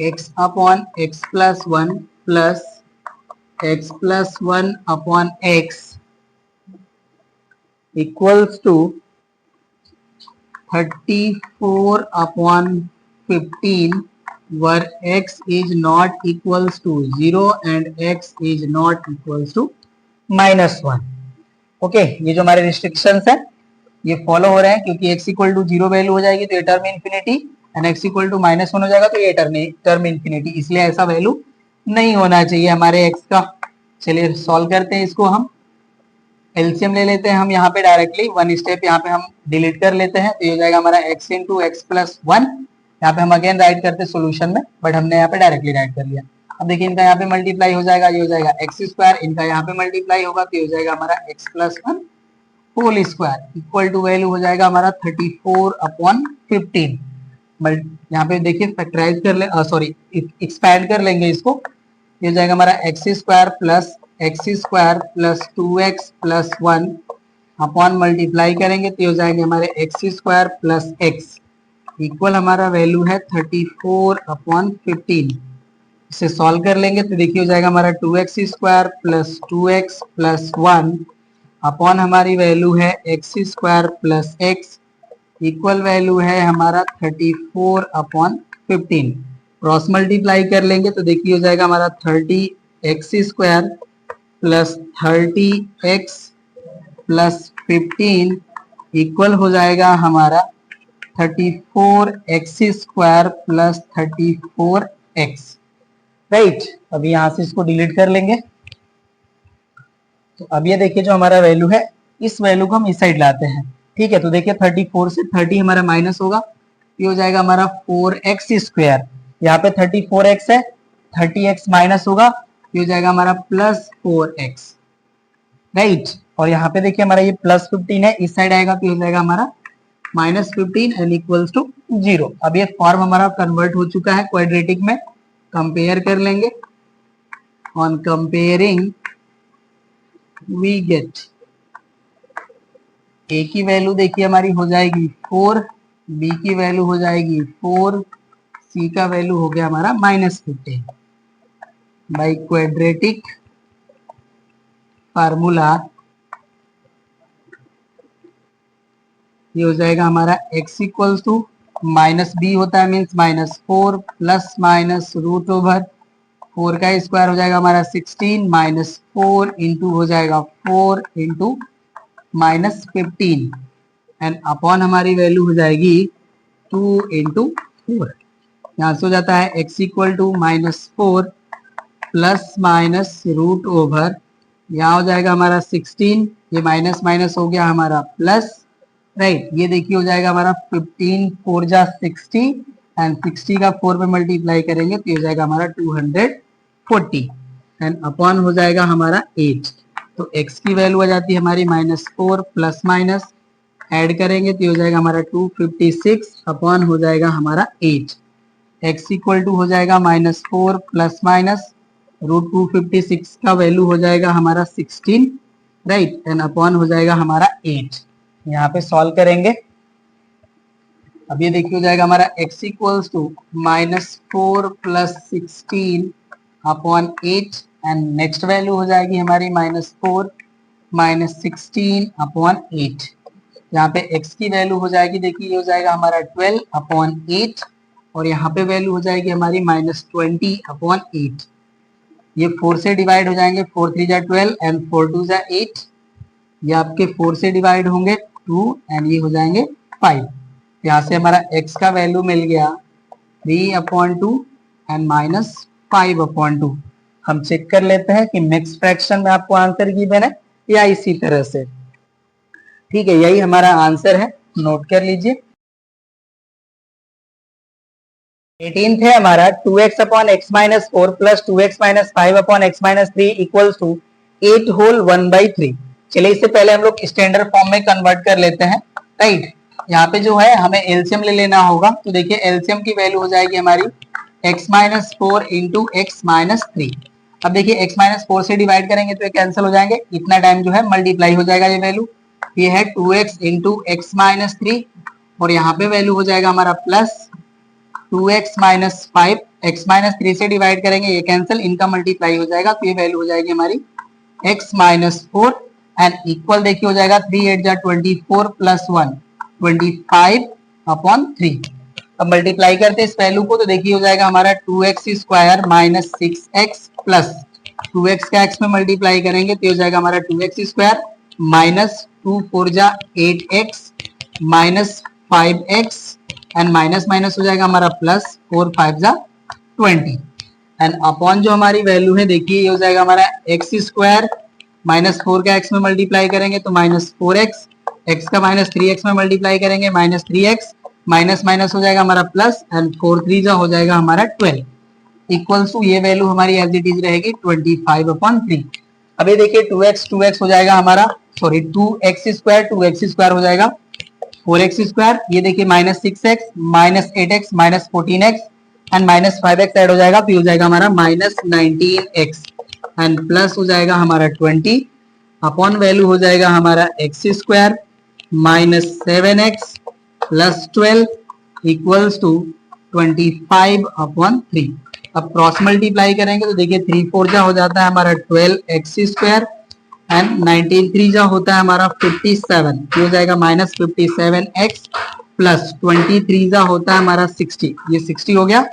x upon x plus 1 plus x plus 1 upon x equals to 34 upon 15 where x is not equals to 0 and x is not equals to -1। Okay, ये जो हमारे restrictions है ये follow हो रहे हैं, क्योंकि x equal to 0 value हो जाएगी तो ये term infinity and x equal to -1 हो जाएगा तो ये टर्म इन्फिनिटी, इसलिए ऐसा वैल्यू नहीं होना चाहिए हमारे x का। चलिए सॉल्व करते हैं इसको। हम एलसीएम ले लेते हैं हम यहाँ पे डायरेक्टली, वन स्टेप यहाँ पे हम डिलीट कर लेते हैं तो ये हो जाएगा हमारा x इंटू एक्स प्लस 1। यहाँ पे हम अगेन राइट करते हैं सोल्यूशन में, बट हमने यहाँ पे डायरेक्टली राइट कर लिया। अब देखिए इनका यहाँ पे मल्टीप्लाई हो जाएगा, ये हो जाएगा एक्स स्क्वायर, इनका यहाँ पे मल्टीप्लाई होगा तो ये हो जाएगा हमारा x plus 1 whole square equal to value हो जाएगा हमारा 34 अपॉन 15। यहाँ पे देखिए फैक्टराइज कर ले, सॉरी एक्सपैंड कर लेंगे इसको, ये हो जाएगा हमारा x square plus 2x plus 1 upon multiply करेंगे तो ये हो जाएंगे हमारे x square plus x equal हमारा वैल्यू है 34 अपॉन 15। इसे सॉल्व कर लेंगे तो देखिए हो जाएगा हमारा 2x square plus 2x plus 1 upon हमारी वैल्यू है X square plus x equal value है हमारा 34 अपॉन 15। क्रॉस मल्टीप्लाई कर लेंगे तो देखिए हो जाएगा हमारा 30x square plus 30x plus 15 equal हो जाएगा हमारा 34x² प्लस 34x, राइट। अभी यहां से इसको डिलीट कर लेंगे। तो अब ये देखिए जो हमारा वैल्यू है, इस वैल्यू को हम इस साइड लाते हैं, ठीक है। तो देखिए 34 से 30 हमारा माइनस होगा, ये हो जाएगा हमारा 4x²। यहाँ पे 34x है, 30x माइनस होगा, ये हो जाएगा हमारा प्लस 4x, राइट। और यहाँ पे देखिए हमारा ये प्लस 15 है, इस साइड आएगा तो हो जाएगा हमारा माइनस 15 एंड इक्वल्स टू 0। अब ये फॉर्म हमारा कन्वर्ट हो चुका है क्वाड्रेटिक में। कंपेयर कर लेंगे, on comparing we get a की वैल्यू देखिए हमारी हो जाएगी 4, बी की वैल्यू हो जाएगी 4, सी का वैल्यू हो गया हमारा -15। बाई क्वाड्रेटिक फार्मूला ये हो जाएगा हमारा x equals to minus b होता है means -4 plus minus root over 4 का स्क्वायर हो जाएगा हमारा 16 माइनस 4 इंटू हो जाएगा 4 इंटू -15 एंड अपॉन हमारी वैल्यू हो जाएगी 2 इंटू 4। यहाँ से हो जाता है x equal to -4 plus minus root over, यहाँ हो जाएगा हमारा 16, ये माइनस माइनस हो गया हमारा प्लस, राइट। ये देखिए हो जाएगा हमारा 15 4 जा 60 एंड 60 का 4 पे मल्टीप्लाई करेंगे तो ये हो जाएगा हमारा 240 एंड अपॉन हो जाएगा हमारा 8। तो x की वैल्यू आ जाती है हमारी -4 प्लस माइनस ऐड करेंगे तो ये हो जाएगा हमारा 256 अपॉन हो जाएगा हमारा 8। x इक्वल टू हो जाएगा -4 प्लस माइनस रूट 256 का वैल्यू हो जाएगा हमारा 16, राइट एंड अपॉन हो जाएगा हमारा 8। यहाँ पे सॉल्व करेंगे। अब ये देखिए हो जाएगा हमारा x equals to -4 plus 16 upon 8 and next value हो जाएगी हमारी -4 -16 अपॉन 8। यहाँ पे x की वैल्यू हो जाएगी, देखिए ये हो जाएगा हमारा 12 अपॉन 8 और यहाँ पे वैल्यू हो जाएगी हमारी -20 अपॉन 8। ये 4 से डिवाइड हो जाएंगे, 4 3 जा 12 एंड 4 2 जा 8। ये आपके 4 से डिवाइड होंगे 2 एंड ये हो जाएंगे 5। यहाँ से हमारा x का वैल्यू मिल गया 3/2 एंड -5/2। हम चेक कर लेते हैं कि मिक्स फ्रैक्शन में आपको आंसर गिवन है या इसी तरह से, ठीक है। यही हमारा आंसर है, नोट कर लीजिए। 18th है हमारा 2x/x-4 plus 2x-5/x-3 equals to 8 whole 1/3। चलिए इससे पहले हम लोग स्टैंडर्ड फॉर्म में कन्वर्ट कर लेते हैं, राइट। यहाँ पे जो है हमें एलसीएम ले लेना होगा, तो देखिए एलसीएम की वैल्यू हो जाएगी हमारी x-4 इंटू x-3। अब देखिए x-4 से डिवाइड करेंगे तो ये कैंसिल हो जाएंगे, इतना टाइम जो है मल्टीप्लाई हो जाएगा ये वैल्यू। ये है 2x इंटू x-3 और यहाँ पे वैल्यू हो जाएगा हमारा प्लस 2x-5, x-3 से डिवाइड करेंगे ये कैंसिल, इनका मल्टीप्लाई हो जाएगा तो ये वैल्यू हो जाएगी हमारी x-4 एंड इक्वल देखिए हो जाएगा 3 8 जा 24 प्लस 1 25/3। अब मल्टीप्लाई करते हैं इस वैल्यू को तो देखिए हो जाएगा हमारा 2x² minus 6x plus 2x का x में मल्टीप्लाई करेंगे तो हो जाएगा हमारा 2x² माइनस 2 4 जा 8x minus 5x and minus minus हो जाएगा हमारा प्लस 4 5 जा 20 एंड अपॉन जो हमारी वैल्यू है देखिए ये हो जाएगा हमारा x² माइनस 4 का x में मल्टीप्लाई करेंगे तो -4x, x का -3x में मल्टीप्लाई करेंगे -3x, माइनस माइनस हो जाएगा हमारा प्लस एंड 4 3 जा हो जाएगा हमारा 12 इक्वल्स टू ये वैल्यू हमारी एज इट इज रहेगी 25/3। अब ये देखिए 2x हो जाएगा हमारा, सॉरी 2x² हो जाएगा 4x², ये देखिए -6x -8x -14x and -5x add हो जाएगा तो हो जाएगा हमारा -19x एंड प्लस हो जाएगा हमारा 20 अपॉन वैल्यू हो जाएगा हमारा x² -7x plus 12 equals to 25/3। अब क्रॉस मल्टीप्लाई करेंगे तो देखिए 3 4 जा हो जाता है हमारा 12x² एंड 19 3 जा होता है हमारा 57, हो जाएगा -57x प्लस 23 जा होता है हमारा 60, ये 60 हो गया।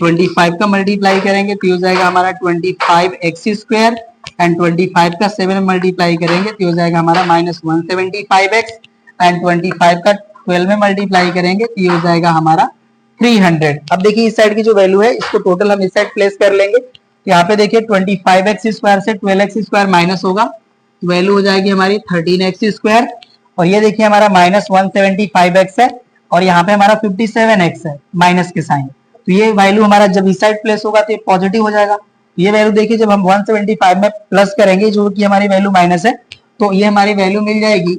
25 का मल्टीप्लाई करेंगे तो हो जाएगा हमारा 25x² एंड 25 का 7 में मल्टीप्लाई करेंगे तो हो जाएगा हमारा -175x एंड 25 का 12 में मल्टीप्लाई करेंगे तो ये हो जाएगा हमारा 300। अब देखिए इस साइड की जो वैल्यू है इसको टोटल हम इस साइड प्लेस कर लेंगे। यहाँ पे देखिए 25x स्क्वायर से 12x स्क्वायर माइनस होगा, वैल्यू हो जाएगी हमारी 13x स्क्वायर। और ये देखिए हमारा -175x है और यहाँ पे हमारा 57x है माइनस के साइन, तो ये वैल्यू हमारा जब इस साइड प्लेस होगा तो ये पॉजिटिव हो जाएगा। ये वैल्यू देखिए जब हम 175 में प्लस करेंगे जो कि हमारी वैल्यू माइनस है, तो ये हमारी वैल्यू मिल जाएगी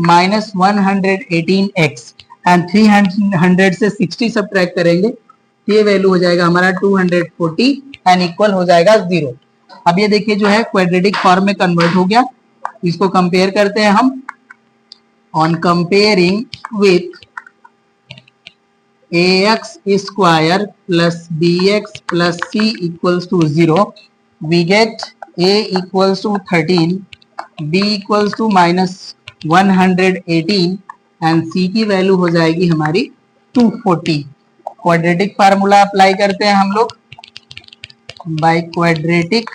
-118x एंड 300 से 60 सब्ट्रैक्ट करेंगे तो ये वैल्यू हो जाएगा हमारा 240 एंड इक्वल हो जाएगा 0। अब ये देखिए जो है क्वाड्रेटिक फॉर्म में कन्वर्ट हो गया। इसको कंपेयर करते हैं हम। On comparing with ax square plus bx plus c equals to 0, we get a equals to 13, b equals to -118 and c की वैल्यू हो जाएगी हमारी 240। क्वाड्रेटिक फार्मूला अप्लाई करते हैं हम लोग। बाय क्वाड्रेटिक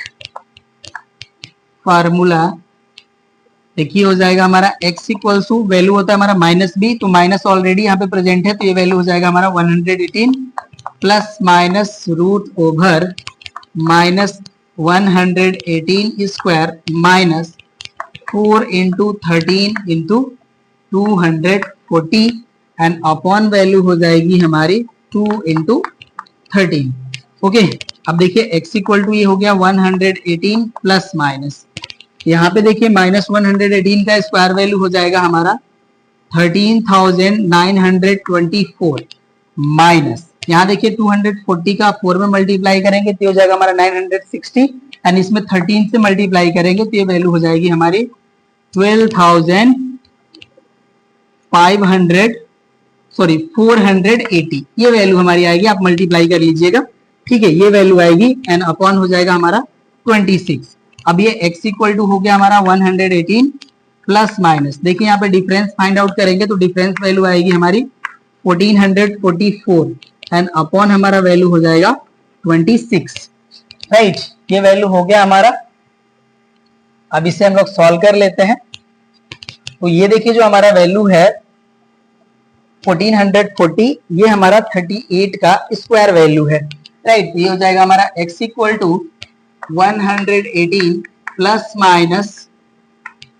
फार्मूला देखिए हो जाएगा हमारा x इक्वल्स टू वैल्यू होता है हमारा -b, तो माइनस ऑलरेडी यहाँ पे प्रेजेंट है तो ये वैल्यू हो जाएगा हमारा 118 plus minus root over -118 square minus 4 into 13 into 240 and upon value हो जाएगी हमारी 2 इंटू 13। ओके, अब देखिए x इक्वल टू ये हो गया 118 प्लस माइनस, यहाँ पे देखिए -118 का स्क्वायर वैल्यू हो जाएगा हमारा 13,924 माइनस, यहाँ देखिए 240 का 4 में मल्टीप्लाई करेंगे तो हो जाएगा हमारा 960 एंड इसमें 13 से मल्टीप्लाई करेंगे तो ये वैल्यू हो जाएगी हमारी 480। ये वैल्यू हमारी आएगी, आप मल्टीप्लाई कर लीजिएगा, ठीक है। ये वैल्यू आएगी एंड अपॉन हो जाएगा हमारा 26। अब ये x इक्वल टू हो गया हमारा 118 प्लस माइनस, देखिए यहाँ पे डिफरेंस फाइंड आउट करेंगे तो डिफरेंस वैल्यू आएगी हमारी 1444 एंड अपॉन हमारा वैल्यू हो जाएगा 26, राइट। ये वैल्यू हो गया हमारा। अब इसे हम लोग सॉल्व कर लेते हैं। तो ये देखिए जो हमारा वैल्यू है 1440, ये हमारा 38 का स्क्वायर वैल्यू है, राइट। ये हो जाएगा हमारा x equal to 118 plus minus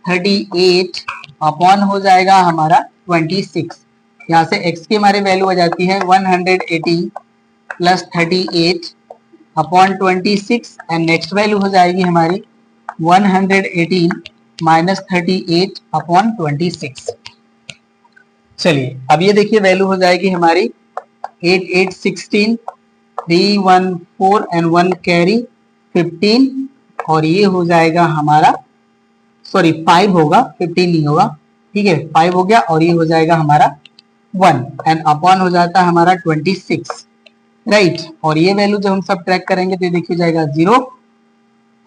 38 upon हो जाएगा हमारा 26। यहाँ से x की हमारी वैल्यू हो जाती है 118 plus 38 upon 26 and next value हो जाएगी हमारी 118 माइनस 38 अपॉन 26। चलिए अब ये देखिए वैल्यू हो जाएगी हमारी 8816, 314 एंड 1 कैरी 15 और ये हो जाएगा हमारा 5 होगा, 15 नहीं होगा, ठीक है, 5 हो गया और ये हो जाएगा हमारा 1 एंड अपॉन हो जाता है हमारा 26, राइट। और ये वैल्यू जब हम सब्ट्रैक्ट करेंगे तो ये देखिए जाएगा 0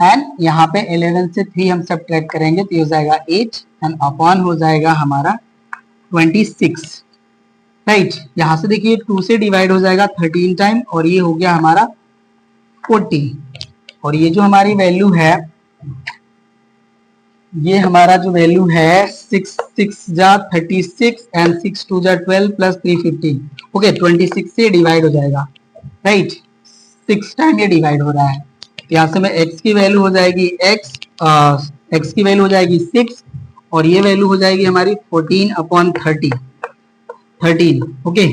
एंड यहाँ पे 11 से 3 हम सब्ट्रैक्ट करेंगे तो ये हो जाएगा 8 एंड अपॉन हो जाएगा हमारा 26, राइट। यहाँ से देखिए 2 से डिवाइड हो जाएगा 13 टाइम और ये हो गया हमारा 40 और ये जो हमारी वैल्यू है, ये हमारा जो वैल्यू है 6 जा 36 एंड 6 2 जा 12 प्लस 315, ओके 26 से डिवाइड हो जाएगा, राइट। 6 टाइम ये डिवाइड हो रहा है, यहाँ से मैं x की वैल्यू हो जाएगी x की वैल्यू हो जाएगी 6 और ये वैल्यू हो जाएगी हमारी 14 अपॉन 13, ओके।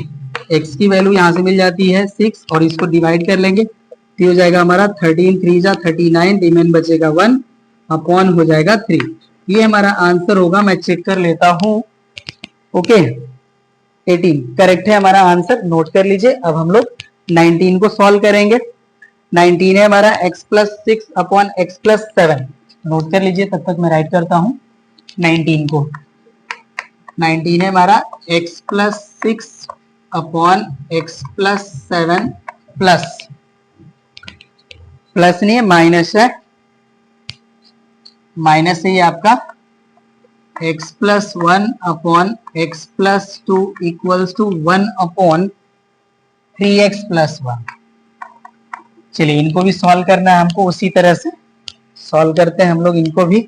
x की वैल्यू यहाँ से मिल जाती है 6 और इसको डिवाइड कर लेंगे तो हो जाएगा हमारा 13 3 जा 39, रिमेन बचेगा 1 अपॉन हो जाएगा 3। ये हमारा आंसर होगा, मैं चेक कर लेता हूं, ओके 18 करेक्ट है हमारा आंसर, नोट कर लीजिए। अब हम लोग 19 को सॉल्व करेंगे। 19 है हमारा x plus 6 upon x plus 7, note कर लीजिए, तब तक मैं राइट करता हूं 19 को। 19 है हमारा x plus 6 upon x plus 7 plus नहीं है माइनस है, माइनस है ये आपका x plus 1 upon x plus 2 equals to 1 upon 3x plus 1। चलिए इनको भी सॉल्व करना है हमको उसी तरह से। सॉल्व करते हैं हम लोग इनको भी।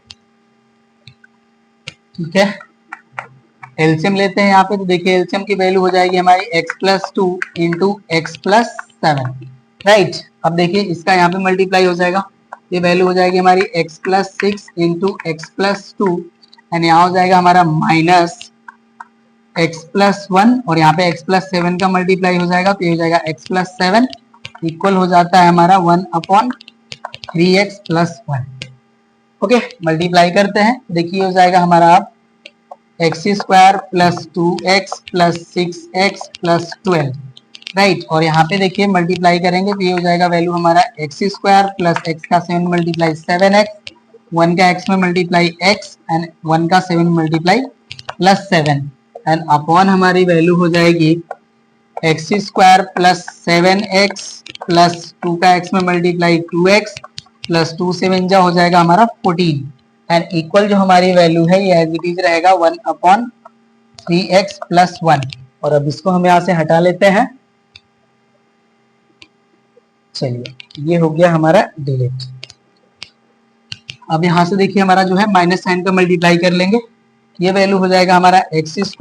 ठीक है, एलसीएम लेते हैं यहाँ पे, तो देखिए एलसीएम की वैल्यू हो जाएगी हमारी x+2 इंटू x+7, राइट। अब देखिए इसका यहाँ पे मल्टीप्लाई हो जाएगा, ये वैल्यू हो जाएगी हमारी x+6 इंटू x+2 एंड यहाँ हो जाएगा हमारा माइनस x+1 और यहाँ पे x+7 का मल्टीप्लाई हो जाएगा, तो ये हो जाएगा x+7 इक्वल हो जाता है हमारा 1/3x+1। ओके, मल्टीप्लाई करते हैं, देखिए हो जाएगा हमारा आप x² + 2x + 6x + 12, राइट। और यहाँ पे देखिए मल्टीप्लाई करेंगे तो ये हो जाएगा वैल्यू हमारा x² + x का 7 मल्टीप्लाई 7x, 1 का x में मल्टीप्लाई x एंड 1 का 7 मल्टीप्लाई +7 एंड अपॉन हमारी वैल्यू हो जाएगी x² + 7x + 2 का x में मल्टीप्लाई 2x + 2 7 जा हो जाएगा हमारा 14 एंड इक्वल जो हमारी वैल्यू है ये एज इट इज रहेगा 1/3x + 1। और अब इसको हम यहाँ से हटा लेते हैं। चलिए, ये हो गया हमारा डिलीट। अब यहाँ से देखिए हमारा जो है माइनस साइन का मल्टीप्लाई कर लेंगे, ये वैल्यू हो जाएगा हमारा x² +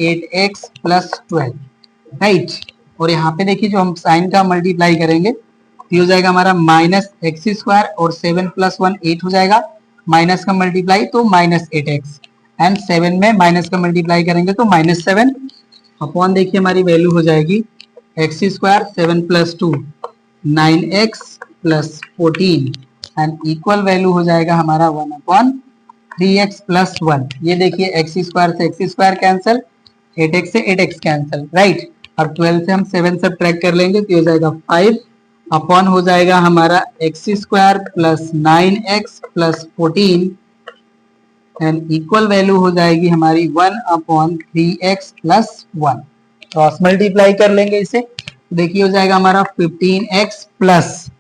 8x + 12, राइट। और यहाँ पे देखिए जो हम साइन का मल्टीप्लाई करेंगे ये हो जाएगा हमारा -x² और 7 + 1 8 हो जाएगा, माइनस का मल्टीप्लाई तो -8x एंड 7 में माइनस का मल्टीप्लाई करेंगे तो -7 अपॉन देखिए हमारी वैल्यू हो जाएगी x² 7 + 2 9x + 14 and equal value हो जाएगा हमारा 1/3x + 1। ये देखिए x² से x² कैंसिल, 8x से 8x कैंसिल, राइट। अब 12 से हम 7 सब्ट्रैक्ट कर लेंगे तो ये हो जाएगा 5 अपॉन हो जाएगा हमारा x² + 9x + 14 and equal value हो जाएगी हमारी 1/3x + 1। क्रॉस मल्टीप्लाई कर लेंगे इसे, देखिए हो जाएगा हमारा 15x +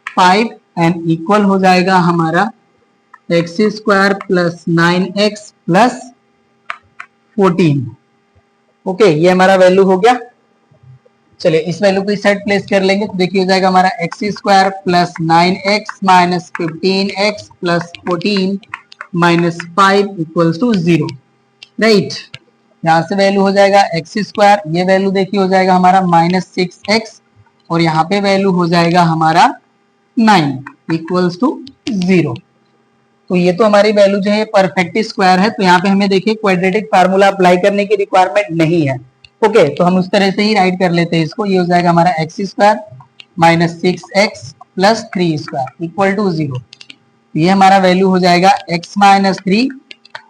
5 एंड इक्वल हो जाएगा हमारा x² + 9x + 14। ओके, ये हमारा वैल्यू हो गया। चलिए इस वैल्यू को इस साइड प्लेस कर लेंगे तो देखिए हो जाएगा हमारा x² + 9x - 15x + 14 - 5 = 0, राइट। यहाँ से वैल्यू हो जाएगा x², ये वैल्यू देखिए हो जाएगा हमारा -6x और यहाँ पे वैल्यू हो जाएगा हमारा 9 = 0। तो ये तो हमारी वैल्यू जो है परफेक्ट स्क्वायर है, तो यहाँ पे हमें देखिए क्वाड्रेटिक फार्मूला अप्लाई करने की रिक्वायरमेंट नहीं है। ओके, तो हम उस तरह से ही राइट कर लेते हैं इसको। ये हो जाएगा हमारा x² - 6x + 3² = 0। ये हमारा वैल्यू हो जाएगा x - 3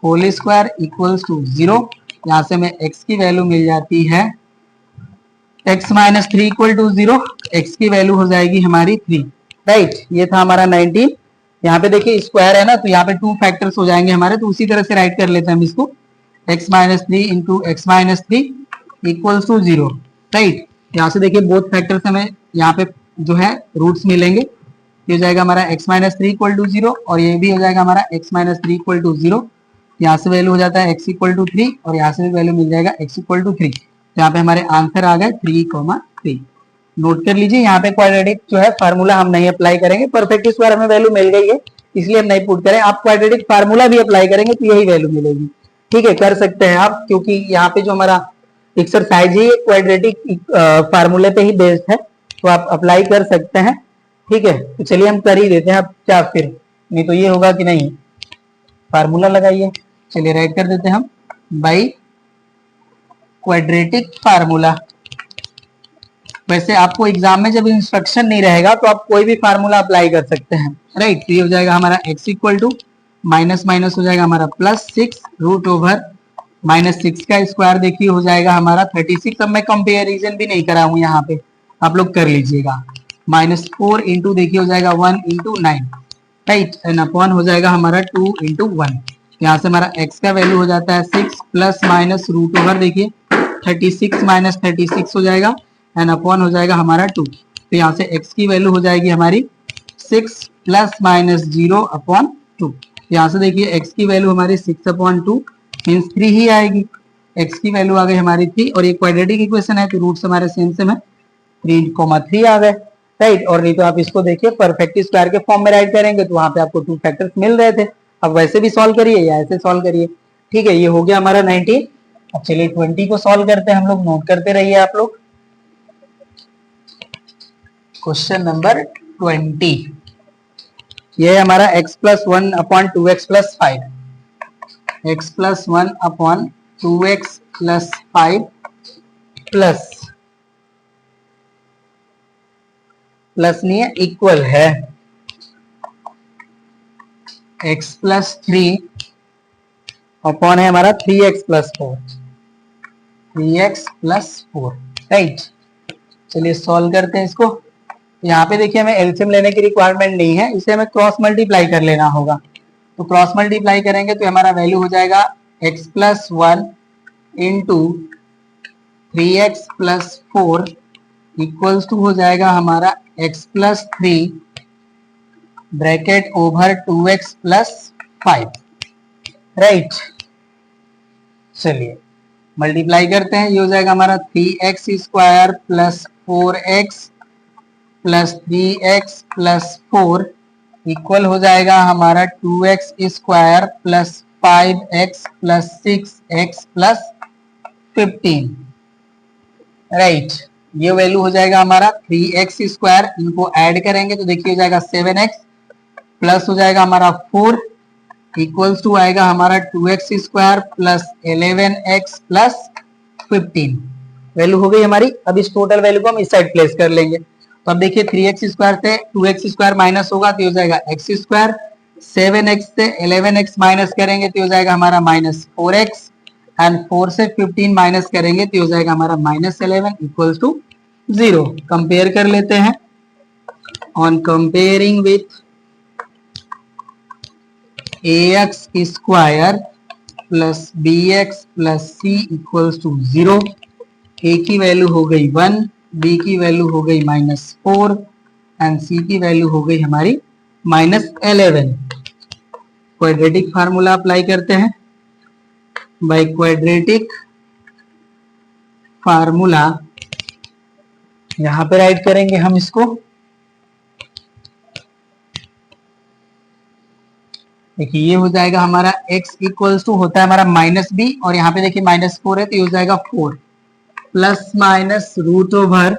होल स्क्वायर = 0। यहाँ से हमें x की वैल्यू मिल जाती है x - 3 = 0, x की वैल्यू हो जाएगी हमारी 3, राइट। ये था हमारा 19। यहाँ पे देखिए स्क्वायर है ना, तो यहाँ पे 2 फैक्टर्स हो जाएंगे हमारे, तो उसी तरह से राइट कर लेते हैं हम इसको। x - 3 × x - 3 = 0, right. यहाँ से देखिए बोथ फैक्टर्स हमें यहाँ पे जो है रूट्स मिलेंगे, ये हो जाएगा हमारा x - 3 = 0 और ये भी हो जाएगा हमारा x - 3 = 0। यहाँ से वैल्यू हो जाता है x = 3 और यहाँ से भी वैल्यू मिल जाएगा x = 3। यहाँ पे हमारे आंसर आ गए 3,3। नोट कर लीजिए, यहाँ पे क्वाड्रेटिक जो है फार्मूला हम नहीं अप्लाई करेंगे, परफेक्ट स्क्वायर हमें वैल्यू मिल गई है इसलिए हम नहीं पुट करें। आप क्वाड्रेटिक फार्मूला भी अप्लाई करेंगे तो यही वैल्यू मिलेगी, ठीक है, कर सकते हैं आप, क्योंकि यहाँ पे जो हमारा एक्सरसाइज है क्वाड्रेटिक फार्मूले पे ही बेस्ड है, तो आप अप्लाई कर सकते हैं, ठीक है। तो चलिए हम कर ही देते हैं, अब क्या फिर नहीं तो ये होगा कि नहीं, फार्मूला लगाइए। चलिए राइट कर देते हैं हम बाई क्वाड्रेटिक फार्मूला। वैसे आपको एग्जाम में जब इंस्ट्रक्शन नहीं रहेगा तो आप कोई भी फार्मूला अप्लाई कर सकते हैं, राइट। तो ये हो जाएगा हमारा x = माइनस माइनस हो जाएगा हमारा +6 √/-6 का स्क्वायर देखिए हो जाएगा हमारा 36। अब मैं कंपेरिजन भी नहीं करा हूँ यहाँ पे, आप लोग कर लीजिएगा। -4 इंटू देखिए हो जाएगा 1 × 9, राइट, एंड अपॉन हो जाएगा हमारा 2 × 1। यहाँ से हमारा x का वैल्यू हो जाता है 6 ± √/, देखिए 36 - 36 हो जाएगा एंड अपॉन हो जाएगा हमारा 2। तो यहाँ से x की वैल्यू हो जाएगी हमारी 6 ± 0/2। यहाँ से देखिए x की वैल्यू हमारी 6/2 मीन्स 3 ही आएगी। x की वैल्यू आ गई हमारी 3 और ये क्वाड्रेटिक इक्वेशन है तो रूट्स हमारे सेम सेम है, 3,3 आ गए, राइट। और नहीं तो आप इसको देखिए परफेक्ट स्क्वायर के फॉर्म में राइट करेंगे तो वहां पे आपको 2 फैक्टर्स मिल रहे थे। अब वैसे भी सॉल्व करिए या ऐसे सॉल्व करिए। ठीक है, ये हो गया हमारा 19। अब चलिए 20 को सॉल्व करते हैं हम लोग, नोट करते रहिए आप लोग। क्वेश्चन नंबर 20, ये हमारा x plus 1/2x+5, x plus 1/2x+5 plus नहीं है, इक्वल है x प्लस 3 अपॉन है हमारा 3x+4, 3x+4, राइट। चलिए सॉल्व करते हैं इसको। यहाँ पे देखिए हमें एलसीएम लेने की रिक्वायरमेंट नहीं है, इसे हमें क्रॉस मल्टीप्लाई कर लेना होगा। तो क्रॉस मल्टीप्लाई करेंगे तो हमारा वैल्यू हो जाएगा x plus 1 into 3x+4 equals to हो जाएगा हमारा x plus 3 bracket over 2x+5, right. चलिए मल्टीप्लाई करते हैं, ये हो जाएगा हमारा 3x² plus 4x plus 3x+4 equal हो जाएगा हमारा 2x² plus 5x plus 6x+15, right. ये वैल्यू हो जाएगा हमारा 3x², इनको ऐड करेंगे तो देखिए हो जाएगा 7x प्लस हो जाएगा हमारा 4 इक्वल्स टू आएगा हमारा 2x² plus 11x plus 15, value हो गई हमारी। अब इस टोटल वैल्यू को हम इस साइड प्लेस कर लेंगे। तो अब देखिए 3x² से 2x² माइनस होगा तो हो जाएगा x², 7x से 11x माइनस करेंगे तो हो जाएगा हमारा -4x, एंड 4 से 15 माइनस करेंगे तो हो जाएगा हमारा -11 इक्वल्स टू 0। कंपेयर कर लेते हैं। On comparing with ax² plus bx plus c equals to 0, a की वैल्यू हो गई 1, b की वैल्यू हो गई -4 एंड c की वैल्यू हो गई हमारी -11। क्वाड्रेटिक फार्मूला अप्लाई करते हैं। बाय क्वाड्रेटिक फार्मूला यहां पे राइट करेंगे हम इसको। देखिए ये हो जाएगा हमारा x इक्वल्स टू होता है हमारा -b और यहाँ पे देखिए -4 है तो ये हो जाएगा 4 प्लस माइनस रूट ओवर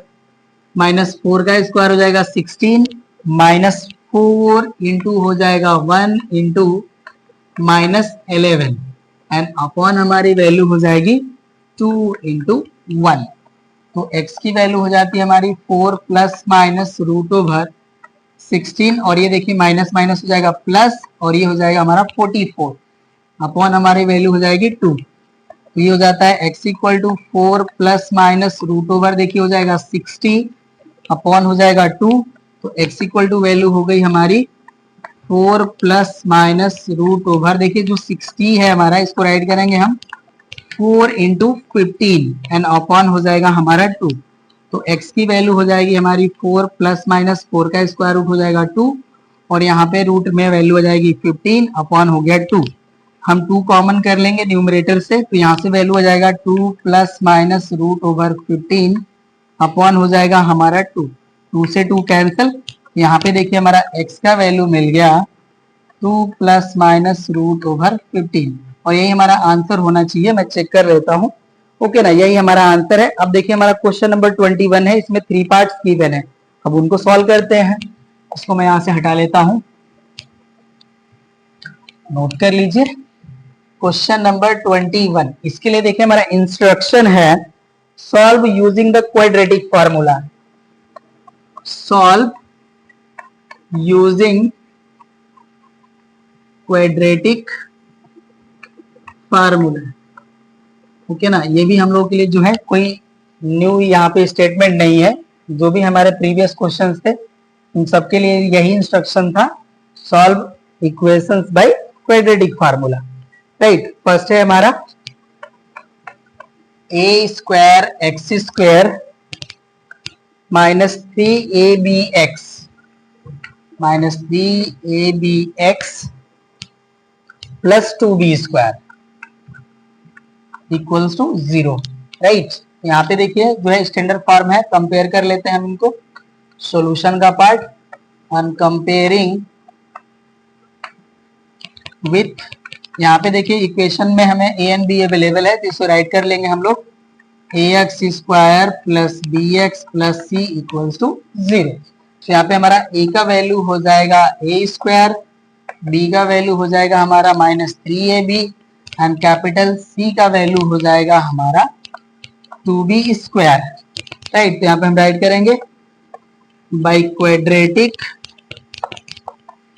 -4 का स्क्वायर हो जाएगा 16 -4 इंटू हो जाएगा 1 इंटू -11 एंड अपॉन हमारी वैल्यू हो जाएगी 2 इंटू 1। तो x की वैल्यू हो जाती है हमारी 4 प्लस माइनस रूट ओवर 16 और ये देखिए माइनस माइनस हो जाएगा प्लस और ये हो जाएगा हमारा 44 अपॉन हमारी वैल्यू हो जाएगी 2। तो ये हो जाता है x equal to 4 plus minus root over देखिए हो जाएगा 60 अपॉन हो जाएगा 2। तो x इक्वल टू वैल्यू हो गई हमारी 4 प्लस माइनस रूट ओवर देखिए जो 60 है हमारा इसको राइट करेंगे हम 4 इंटू 15 एंड अपॉन हो जाएगा हमारा 2। तो x की वैल्यू हो जाएगी हमारी 4 प्लस माइनस 4 का स्क्वायर रूट हो जाएगा 2 और यहाँ पे रूट में वैल्यू हो जाएगी 15 अपॉन हो गया 2। हम 2 कॉमन कर लेंगे न्यूमरेटर से तो यहाँ से वैल्यू हो जाएगा 2 plus minus root over 15 upon हो जाएगा हमारा 2। 2 से 2 कैंसिल, यहाँ पे देखिए हमारा x का वैल्यू मिल गया 2 प्लस माइनस रूट ओवर 15 और यही हमारा आंसर होना चाहिए। मैं चेक कर लेता हूँ, ओके ना, यही हमारा आंसर है। अब देखिए हमारा क्वेश्चन नंबर 21 है, इसमें 3 पार्ट्स गिवन है। अब उनको सॉल्व करते हैं। इसको मैं यहाँ से हटा लेता हूँ, नोट कर लीजिए। क्वेश्चन नंबर 21, इसके लिए देखिए हमारा इंस्ट्रक्शन है solve using the quadratic formula. Solve using quadratic formula, okay ना। ये भी हम लोग के लिए जो है कोई न्यू यहाँ पे स्टेटमेंट नहीं है, जो भी हमारे प्रीवियस क्वेश्चंस थे उन सबके लिए यही इंस्ट्रक्शन था, solve equations bye quadratic formula, right. First है हमारा a² x² -3abx plus 2b² equals to 0, right. यहाँ पे देखिए जो है स्टैंडर्ड फॉर्म है, कंपेयर कर लेते हैं हम इनको। सॉल्यूशन का पार्ट एंड कंपेयरिंग विथ, यहाँ पे देखिए इक्वेशन में हमें ए एंड बी अवेलेबल है, तो इसको राइट कर लेंगे हम लोग a x square plus b x plus c equals to 0। तो यहाँ पे हमारा ए का वैल्यू हो जाएगा ए स्क्वायर, बी का वैल्यू हो जाएगा हमारा -3ab एंड कैपिटल सी का वैल्यू हो जाएगा हमारा 2b स्क्वायर। राइट, तो यहाँ पे हम राइट करेंगे बाई क्वाड्रेटिक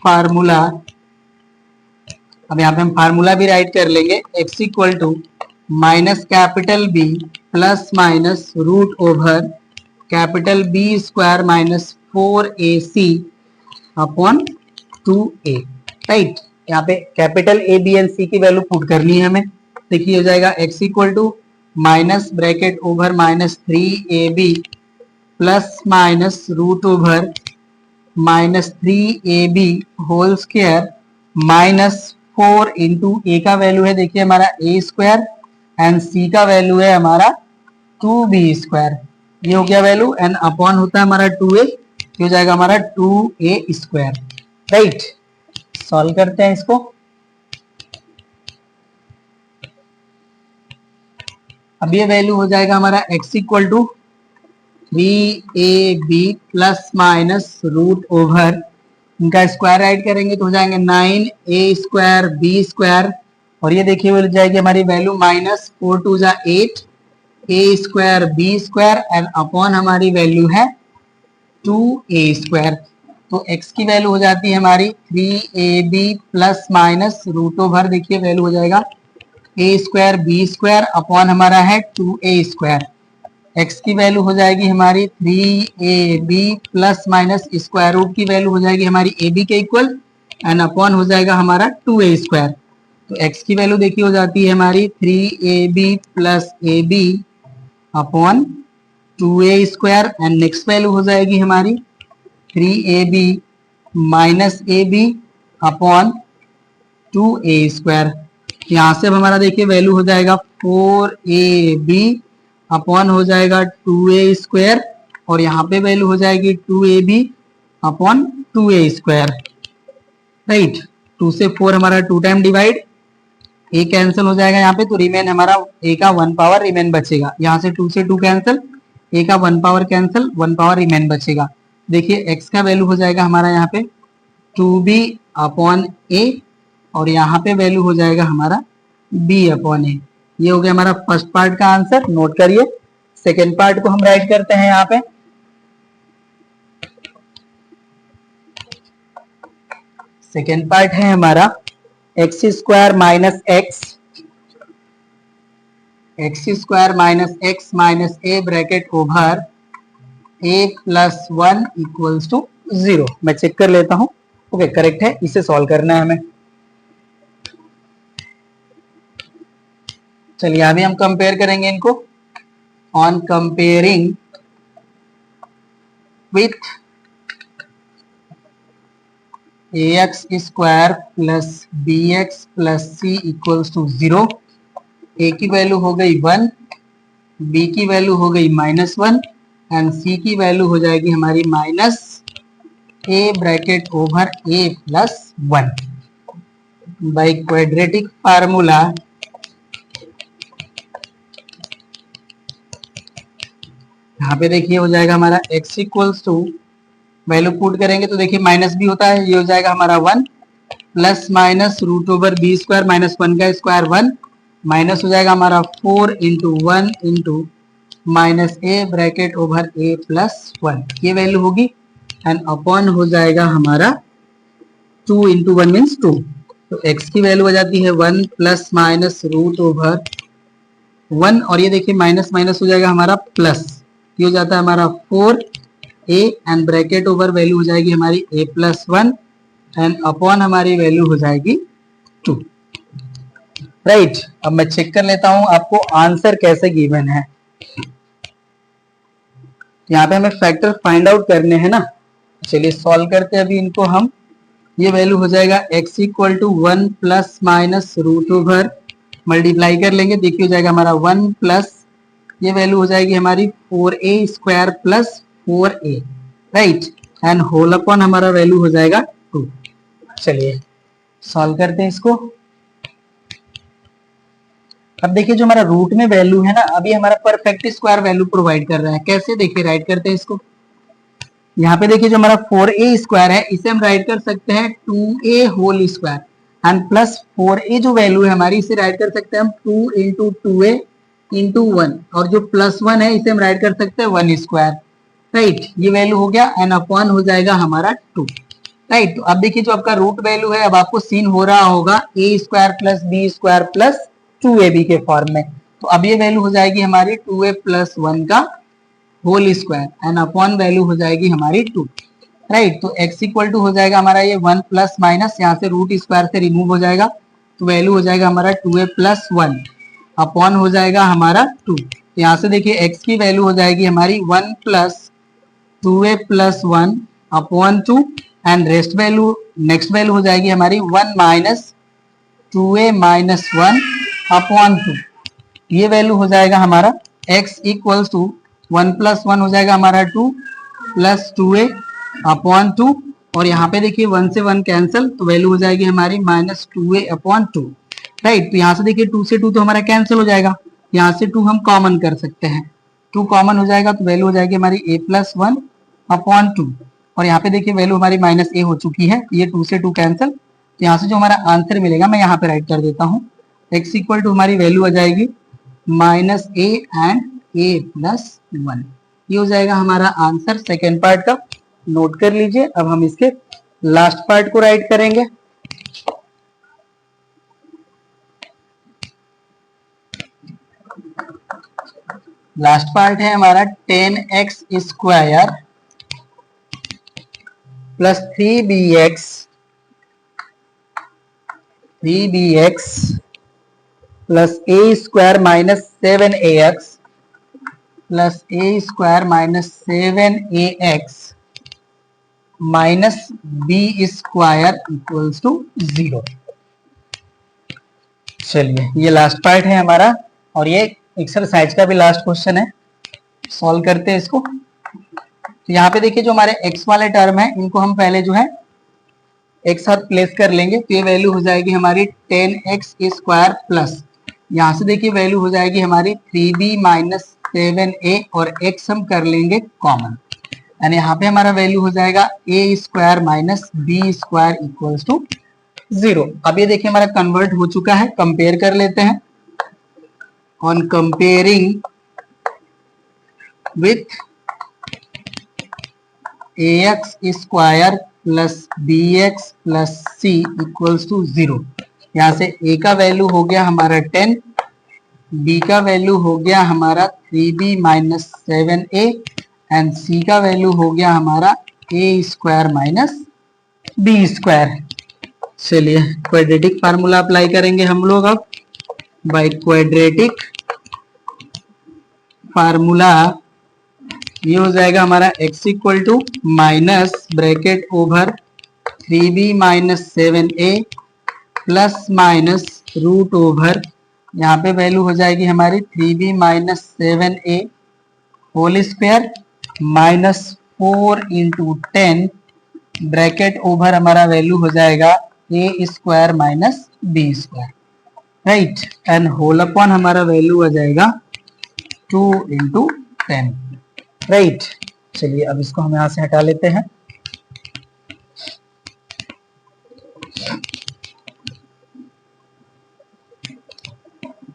फार्मूला। अब यहाँ पे हम फार्मूला भी राइट कर लेंगे, x equal to minus capital B plus minus root over capital B square minus 4ac upon 2a। Right, यहाँ पे capital A B and C की वैल्यू पुट करनी है हमें। देखिए हो जाएगा x equal to minus bracket over -3ab plus minus root over -3ab whole square minus 4 into a का वैल्यू है देखिए हमारा ए स्क्वायर एंड सी का वैल्यू है हमारा 2b स्क्वायर। ये हो गया वैल्यू एंड अपॉन होता है हमारा 2a, हो जाएगा हमारा 2a स्क्वायर। राइट, सॉल्व करते हैं इसको। अब ये वैल्यू हो जाएगा हमारा x equal to 3ab plus minus root over, इनका स्क्वायर राइट करेंगे तो हो जाएंगे 9a स्क्वायर b स्क्वायर, और ये देखिए मिल जाएगी हमारी वैल्यू -4 2 जा 8 a square b square and upon हमारी वैल्यू है 2a स्क्वायर। तो x की वैल्यू हो जाती है हमारी 3ab plus minus root over, देखिए वैल्यू हो जाएगा a square b square upon हमारा है 2a स्क्वायर। x की वैल्यू हो जाएगी हमारी 3ab plus minus square root की वैल्यू हो जाएगी हमारी ab के इक्वल एंड अपॉन हो जाएगा हमारा 2a स्क्वायर। तो x की वैल्यू देखिए हो जाती है हमारी 3ab plus ab upon 2a square and next value हो जाएगी हमारी 3ab minus ab upon 2a square. यहाँ से अब हमारा देखिए वैल्यू हो जाएगा 4ab अपॉन हो जाएगा 2a स्क्वायर, और यहाँ पे वैल्यू हो जाएगी 2ab upon 2a square. Right, 2 से 4 हमारा 2 टाइम डिवाइड, a कैंसिल हो जाएगा यहाँ पे, तो रिमेन हमारा a का 1 पावर रिमेन बचेगा। यहाँ से 2 से 2 कैंसिल, a का 1 पावर कैंसिल, 1 पावर रिमेन बचेगा। देखिए x का वैल्यू हो जाएगा हमारा यहाँ पे 2b अपॉन a, और यहाँ पे वैल्यू हो जाएगा हमारा b अपॉन a। ये हो गया हमारा फर्स्ट पार्ट का आंसर, नोट करिए। सेकेंड पार्ट को हम राइट करते हैं यहाँ पे। सेकेंड पार्ट है हमारा x square minus x minus a bracket over a plus 1 equals to 0। मैं चेक कर लेता हूं, ओके करेक्ट है, इसे सॉल्व करना है हमें। चलिए अभी हम कंपेयर करेंगे इनको। On comparing with ax square plus bx plus c equals to 0। a की वैल्यू हो गई 1, b की वैल्यू हो गई -1 एंड c की वैल्यू हो जाएगी हमारी minus a bracket over a plus 1 by quadratic formula. यहाँ पे देखिए हो जाएगा हमारा x equals to, value put करेंगे तो देखिए माइनस भी होता है, ये हो जाएगा हमारा 1 plus minus root over B square minus 1 का स्क्वायर 1 माइनस हो जाएगा हमारा 4 into 1 into minus a bracket over a plus 1, ये वैल्यू होगी एंड अपॉन हो जाएगा हमारा 2 इंटू 1 मीन्स 2। तो x की वैल्यू हो जाती है 1 प्लस माइनस रूट ओवर 1, और ये देखिए माइनस माइनस हो जाएगा हमारा प्लस, ये हो जाता है हमारा 4a and bracket over value हो जाएगी हमारी a प्लस 1 एंड अपॉन हमारी वैल्यू हो जाएगी 2। राइट, अब मैं चेक कर लेता हूं आपको आंसर कैसे गिवन है। यहाँ पे हमें फैक्टर फाइंड आउट करने हैं ना, चलिए सॉल्व करते हैं अभी इनको हम। ये वैल्यू हो जाएगा x equal to 1 plus minus root over, multiply कर लेंगे, देखिए हो जाएगा हमारा 1 प्लस ये वैल्यू हो जाएगी हमारी 4a square plus 4a। Right, and whole upon हमारा वैल्यू हो जाएगा 2। चलिए सॉल्व करते हैं इसको। अब देखिए जो हमारा रूट में वैल्यू है ना, अभी हमारा परफेक्ट स्क्वायर वैल्यू प्रोवाइड कर रहा है। कैसे, देखिए राइट करते हैं इसको। यहाँ पे देखिए जो हमारा 4a स्क्वायर है इसे हम राइट कर सकते हैं 2a whole square, and plus 4a जो वैल्यू है हमारी इसे राइट कर सकते हैं हम 2 इंटू 2a इंटू 1, और जो प्लस 1 है इसे हम राइट कर सकते हैं 1 स्क्वायर। राइट, ये वैल्यू हो गया, एंड अपॉन हो जाएगा हमारा 2। राइट, तो अब देखिए जो आपका रूट वैल्यू है, अब आपको सीन हो रहा होगा a square plus b square plus 2ab के फॉर्म में। तो अब ये वैल्यू हो जाएगी हमारी 2a प्लस 1 का whole square, and upon value हो जाएगी हमारी 2। राइट, तो x इक्वल टू हो जाएगा हमारा ये 1 प्लस माइनस, यहाँ से रूट स्क्वायर से रिमूव हो जाएगा, तो वैल्यू हो जाएगा हमारा 2a प्लस 1 अपॉन हो जाएगा हमारा 2। यहाँ से देखिए x की वैल्यू हो जाएगी हमारी 1 plus 2a plus 1 upon 2, and rest value, next value हो जाएगी हमारी 1 माइनस 2a माइनस 1 अपॉन 2। ये वैल्यू हो जाएगा हमारा x इक्वल्स टू 1 प्लस 1 हो जाएगा हमारा 2 प्लस 2a अपॉन 2, और यहाँ पे देखिए 1 से 1 कैंसिल, तो वैल्यू हो जाएगी हमारी माइनस 2a अपॉन 2। राइट, तो यहाँ से देखिए 2 से 2 तो हमारा कैंसिल हो जाएगा, यहाँ से 2 हम कॉमन कर सकते हैं, 2 कॉमन हो जाएगा, तो वैल्यू हो जाएगी हमारी a प्लस 1 अपॉन 2, और यहाँ पे देखिए वैल्यू हमारी माइनस a हो चुकी है, ये 2 से 2 कैंसिल, तो यहाँ से जो हमारा आंसर मिलेगा मैं यहाँ पे राइट कर देता हूँ। x इक्वल टू हमारी वैल्यू आ जाएगी minus a and a plus 1। ये हो जाएगा हमारा आंसर सेकेंड पार्ट का। नोट कर लीजिए। अब हम इसके लास्ट पार्ट को राइट करेंगे। लास्ट पार्ट है हमारा 10x square plus 3bx plus a square minus 7ax plus a square minus 7ax minus b square equals to 0। चलिए ये लास्ट पार्ट है हमारा, और ये एक्सरसाइज का भी लास्ट क्वेश्चन है। सॉल्व करते हैं इसको। तो यहाँ पे देखिए जो हमारे x वाले टर्म है इनको हम पहले जो है एक साथ प्लेस कर लेंगे, तो ये वैल्यू हो जाएगी हमारी 10x स्क्वायर प्लस, यहाँ से देखिए वैल्यू हो जाएगी हमारी 3b माइनस 7a, और x हम कर लेंगे कॉमन, यानी यहाँ पे हमारा वैल्यू हो जाएगा a square minus b square equals to 0। अब ये देखिए हमारा कन्वर्ट हो चुका है, कंपेयर कर लेते हैं। On comparing with ax square plus bx plus c equals to 0, यहाँ से a का वैल्यू हो गया हमारा 10, b का वैल्यू हो गया हमारा 3b minus 7a, and c का वैल्यू हो गया हमारा a square minus b square. चलिए क्वाड्रेटिक फार्मूला अप्लाई करेंगे हम लोग। अब बाय क्वाड्रेटिक फार्मूला ये हो जाएगा हमारा x equal to minus bracket over 3b minus 7a plus minus root over, यहाँ पे वैल्यू हो जाएगी हमारी 3b minus 7a whole square minus 4 into 10 bracket over हमारा वैल्यू हो जाएगा a square minus b square. Right, and whole upon हमारा value आ जाएगा 2 इंटू 10। राइट, चलिए अब इसको हम यहां से हटा लेते हैं।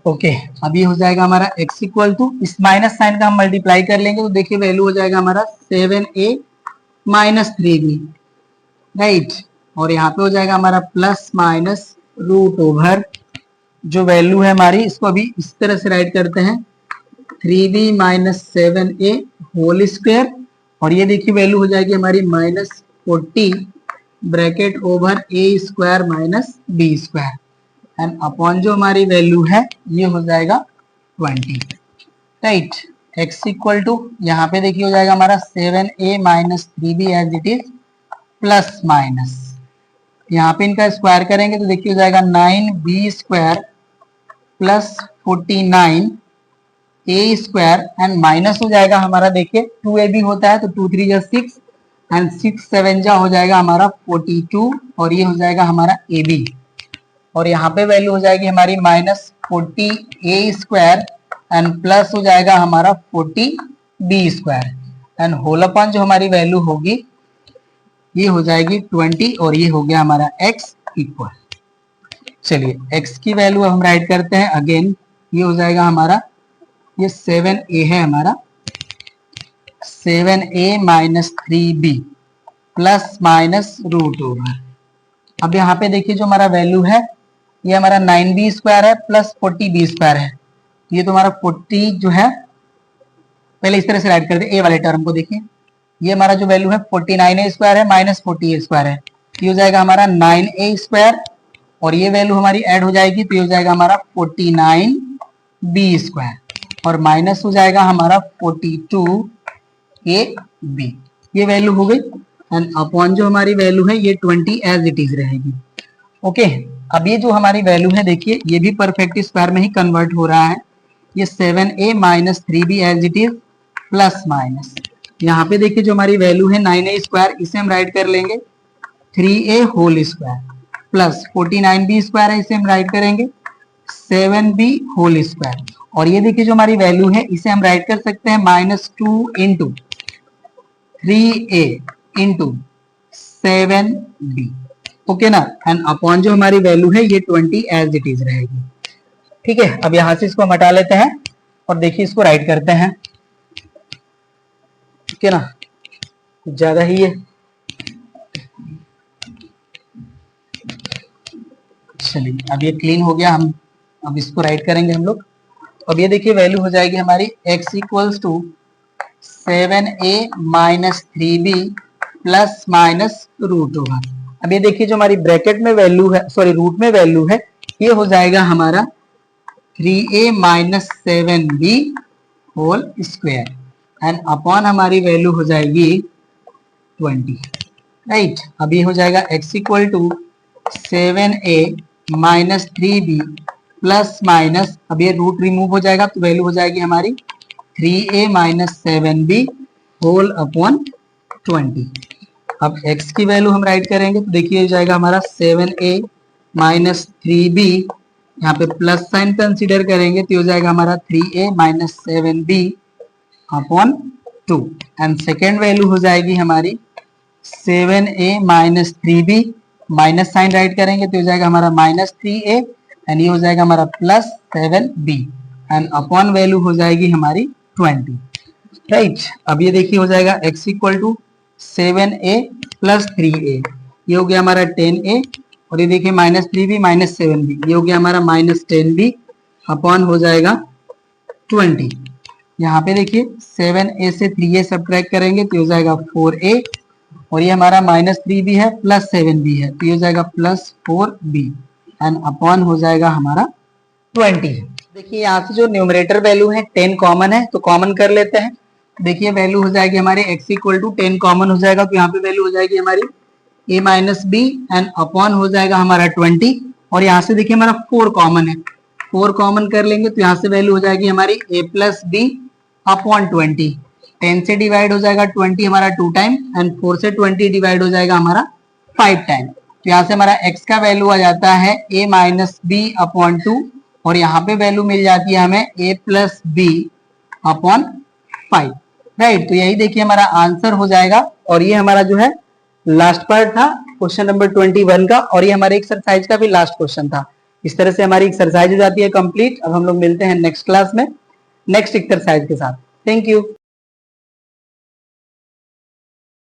ओके, अब ये हो जाएगा हमारा x इक्वल टू, इस माइनस साइन का हम मल्टीप्लाई कर लेंगे, तो देखिए वैल्यू हो जाएगा हमारा 7a माइनस 3b। राइट, और यहाँ पे हो जाएगा हमारा प्लस माइनस रूट ओवर, जो वैल्यू है हमारी इसको अभी इस तरह से राइट करते हैं 3b minus 7a whole square, और ये देखिए वैल्यू हो जाएगी हमारी minus 40 bracket over a square minus b square, and upon जो हमारी वैल्यू है ये हो जाएगा 20। राइट, x इक्वल टू यहाँ पे देखिए हो जाएगा हमारा 7a minus 3b as it is plus minus, यहाँ पे इनका स्क्वायर करेंगे तो देखिए हो जाएगा 9b square plus 49 a square, and minus हो जाएगा हमारा देखिए 2ab होता है तो 2 3 6, एंड 6 7 जा हो जाएगा हमारा 42 और ये हो जाएगा हमारा ए बी, और यहाँ पे वैल्यू हो जाएगी हमारी -40a² एंड प्लस हो जाएगा हमारा 40b² एंड होल अपॉन जो हमारी वैल्यू होगी ये हो जाएगी 20 और ये हो गया हमारा x इक्वल। चलिए x की वैल्यू हम राइट करते हैं अगेन, ये हो जाएगा हमारा, ये 7a है हमारा, 7a - 3b plus minus root over. अब यहाँ पे देखिए जो हमारा वैल्यू है ये हमारा 9b² है प्लस 40b² है, ये तो हमारा 40 जो है, पहले इस तरह से राइट कर दे ए वाले टर्म को, देखिए ये हमारा जो वैल्यू है 49a² है माइनस 40a² है, ये हो जाएगा हमारा 9a² और ये वैल्यू हमारी ऐड हो जाएगी तो ये हो जाएगा हमारा 49b² और माइनस हो जाएगा हमारा 42ab, ये वैल्यू हो गई एंड अपॉन जो हमारी वैल्यू है ये 20 एज इट इज रहेगी। ओके, अब ये जो हमारी वैल्यू है देखिए ये भी परफेक्ट स्क्वायर में ही कन्वर्ट हो रहा है, ये 7a - 3b as it is plus minus, यहाँ पे देखिए जो हमारी वैल्यू है 9a², इसे हम राइट कर लेंगे 3a whole square plus 49b² है, इसे हम राइट करेंगे 7b होल स्क्वायर, और ये देखिए जो हमारी वैल्यू है इसे हम राइट कर सकते हैं -2 into 3a into 7b, okay ना, एंड अपॉन जो हमारी वैल्यू है ये 20 एज इट इज रहेगी। ठीक है, अब यहां से इसको हम हटा लेते हैं और देखिए इसको राइट करते हैं, ठीक है ना, ज्यादा ही है। चलिए अब ये क्लीन हो गया, हम अब इसको राइट करेंगे हम लोग। अब ये देखिए वैल्यू हो जाएगी हमारी x equals to 7a - 3b plus minus root over. अब ये देखिए जो हमारी ब्रैकेट में वैल्यू है, सॉरी रूट में वैल्यू है, ये हो जाएगा हमारा 3a - 7b whole square and upon हमारी वैल्यू हो जाएगी 20, राइट। अब ये हो जाएगा x equal to 7a - 3b plus minus, अब ये रूट रिमूव हो जाएगा तो वैल्यू हो जाएगी हमारी 3a - 7b होल अपॉन 20। अब x की वैल्यू हम राइट करेंगे तो देखिए हो जाएगा हमारा 7a - 3b, यहाँ पे प्लस साइन कंसीडर करेंगे तो हो जाएगा हमारा 3a - 7b upon 2 and second value हो जाएगी हमारी 7a - 3b, minus sign right करेंगे तो हो जाएगा हमारा -3a एंड ये हो जाएगा हमारा plus 7b and upon value हो जाएगी हमारी 20, राइट। अब ये देखिए हो जाएगा x equal to 7a plus 3a, ये हो गया हमारा 10a और ये देखिए -3b - 7b, ये हो गया हमारा -10b अपॉन हो जाएगा 20। यहाँ पे देखिए 7a से 3a सब्ट्रैक्ट करेंगे तो हो जाएगा 4a और ये हमारा -3b है प्लस 7b है तो ये हो जाएगा प्लस 4b एंड अपॉन हो जाएगा हमारा 20। देखिए यहाँ से जो न्यूमरेटर वैल्यू है 10 कॉमन है तो कॉमन कर लेते हैं। देखिए वैल्यू हो जाएगी हमारे x इक्वल टू 10 कॉमन हो जाएगा तो यहाँ पे वैल्यू हो जाएगी हमारी a - b एंड अपॉन हो जाएगा हमारा 20 और यहाँ से देखिए हमारा 4 कॉमन है, 4 कॉमन कर लेंगे तो यहाँ से वैल्यू हो जाएगी हमारी a + b अपॉन 20, 10 से डिवाइड हो जाएगा 20 हमारा 2 टाइम एंड 4 से 20 डिवाइड हो जाएगा हमारा 5 टाइम, तो यहाँ से हमारा x का वैल्यू आ जाता है a - b अपॉन 2 और यहाँ पे वैल्यू मिल जाती है हमें a + b अपॉन 5, राइट। तो यही देखिए हमारा आंसर हो जाएगा और ये हमारा जो है लास्ट पार्ट था क्वेश्चन नंबर 21 का और ये हमारे एक्सरसाइज का भी लास्ट क्वेश्चन था। इस तरह से हमारी एक्सरसाइज हो जाती है कंप्लीट। अब हम लोग मिलते हैं नेक्स्ट क्लास में नेक्स्ट एक्सरसाइज के साथ। Thank you.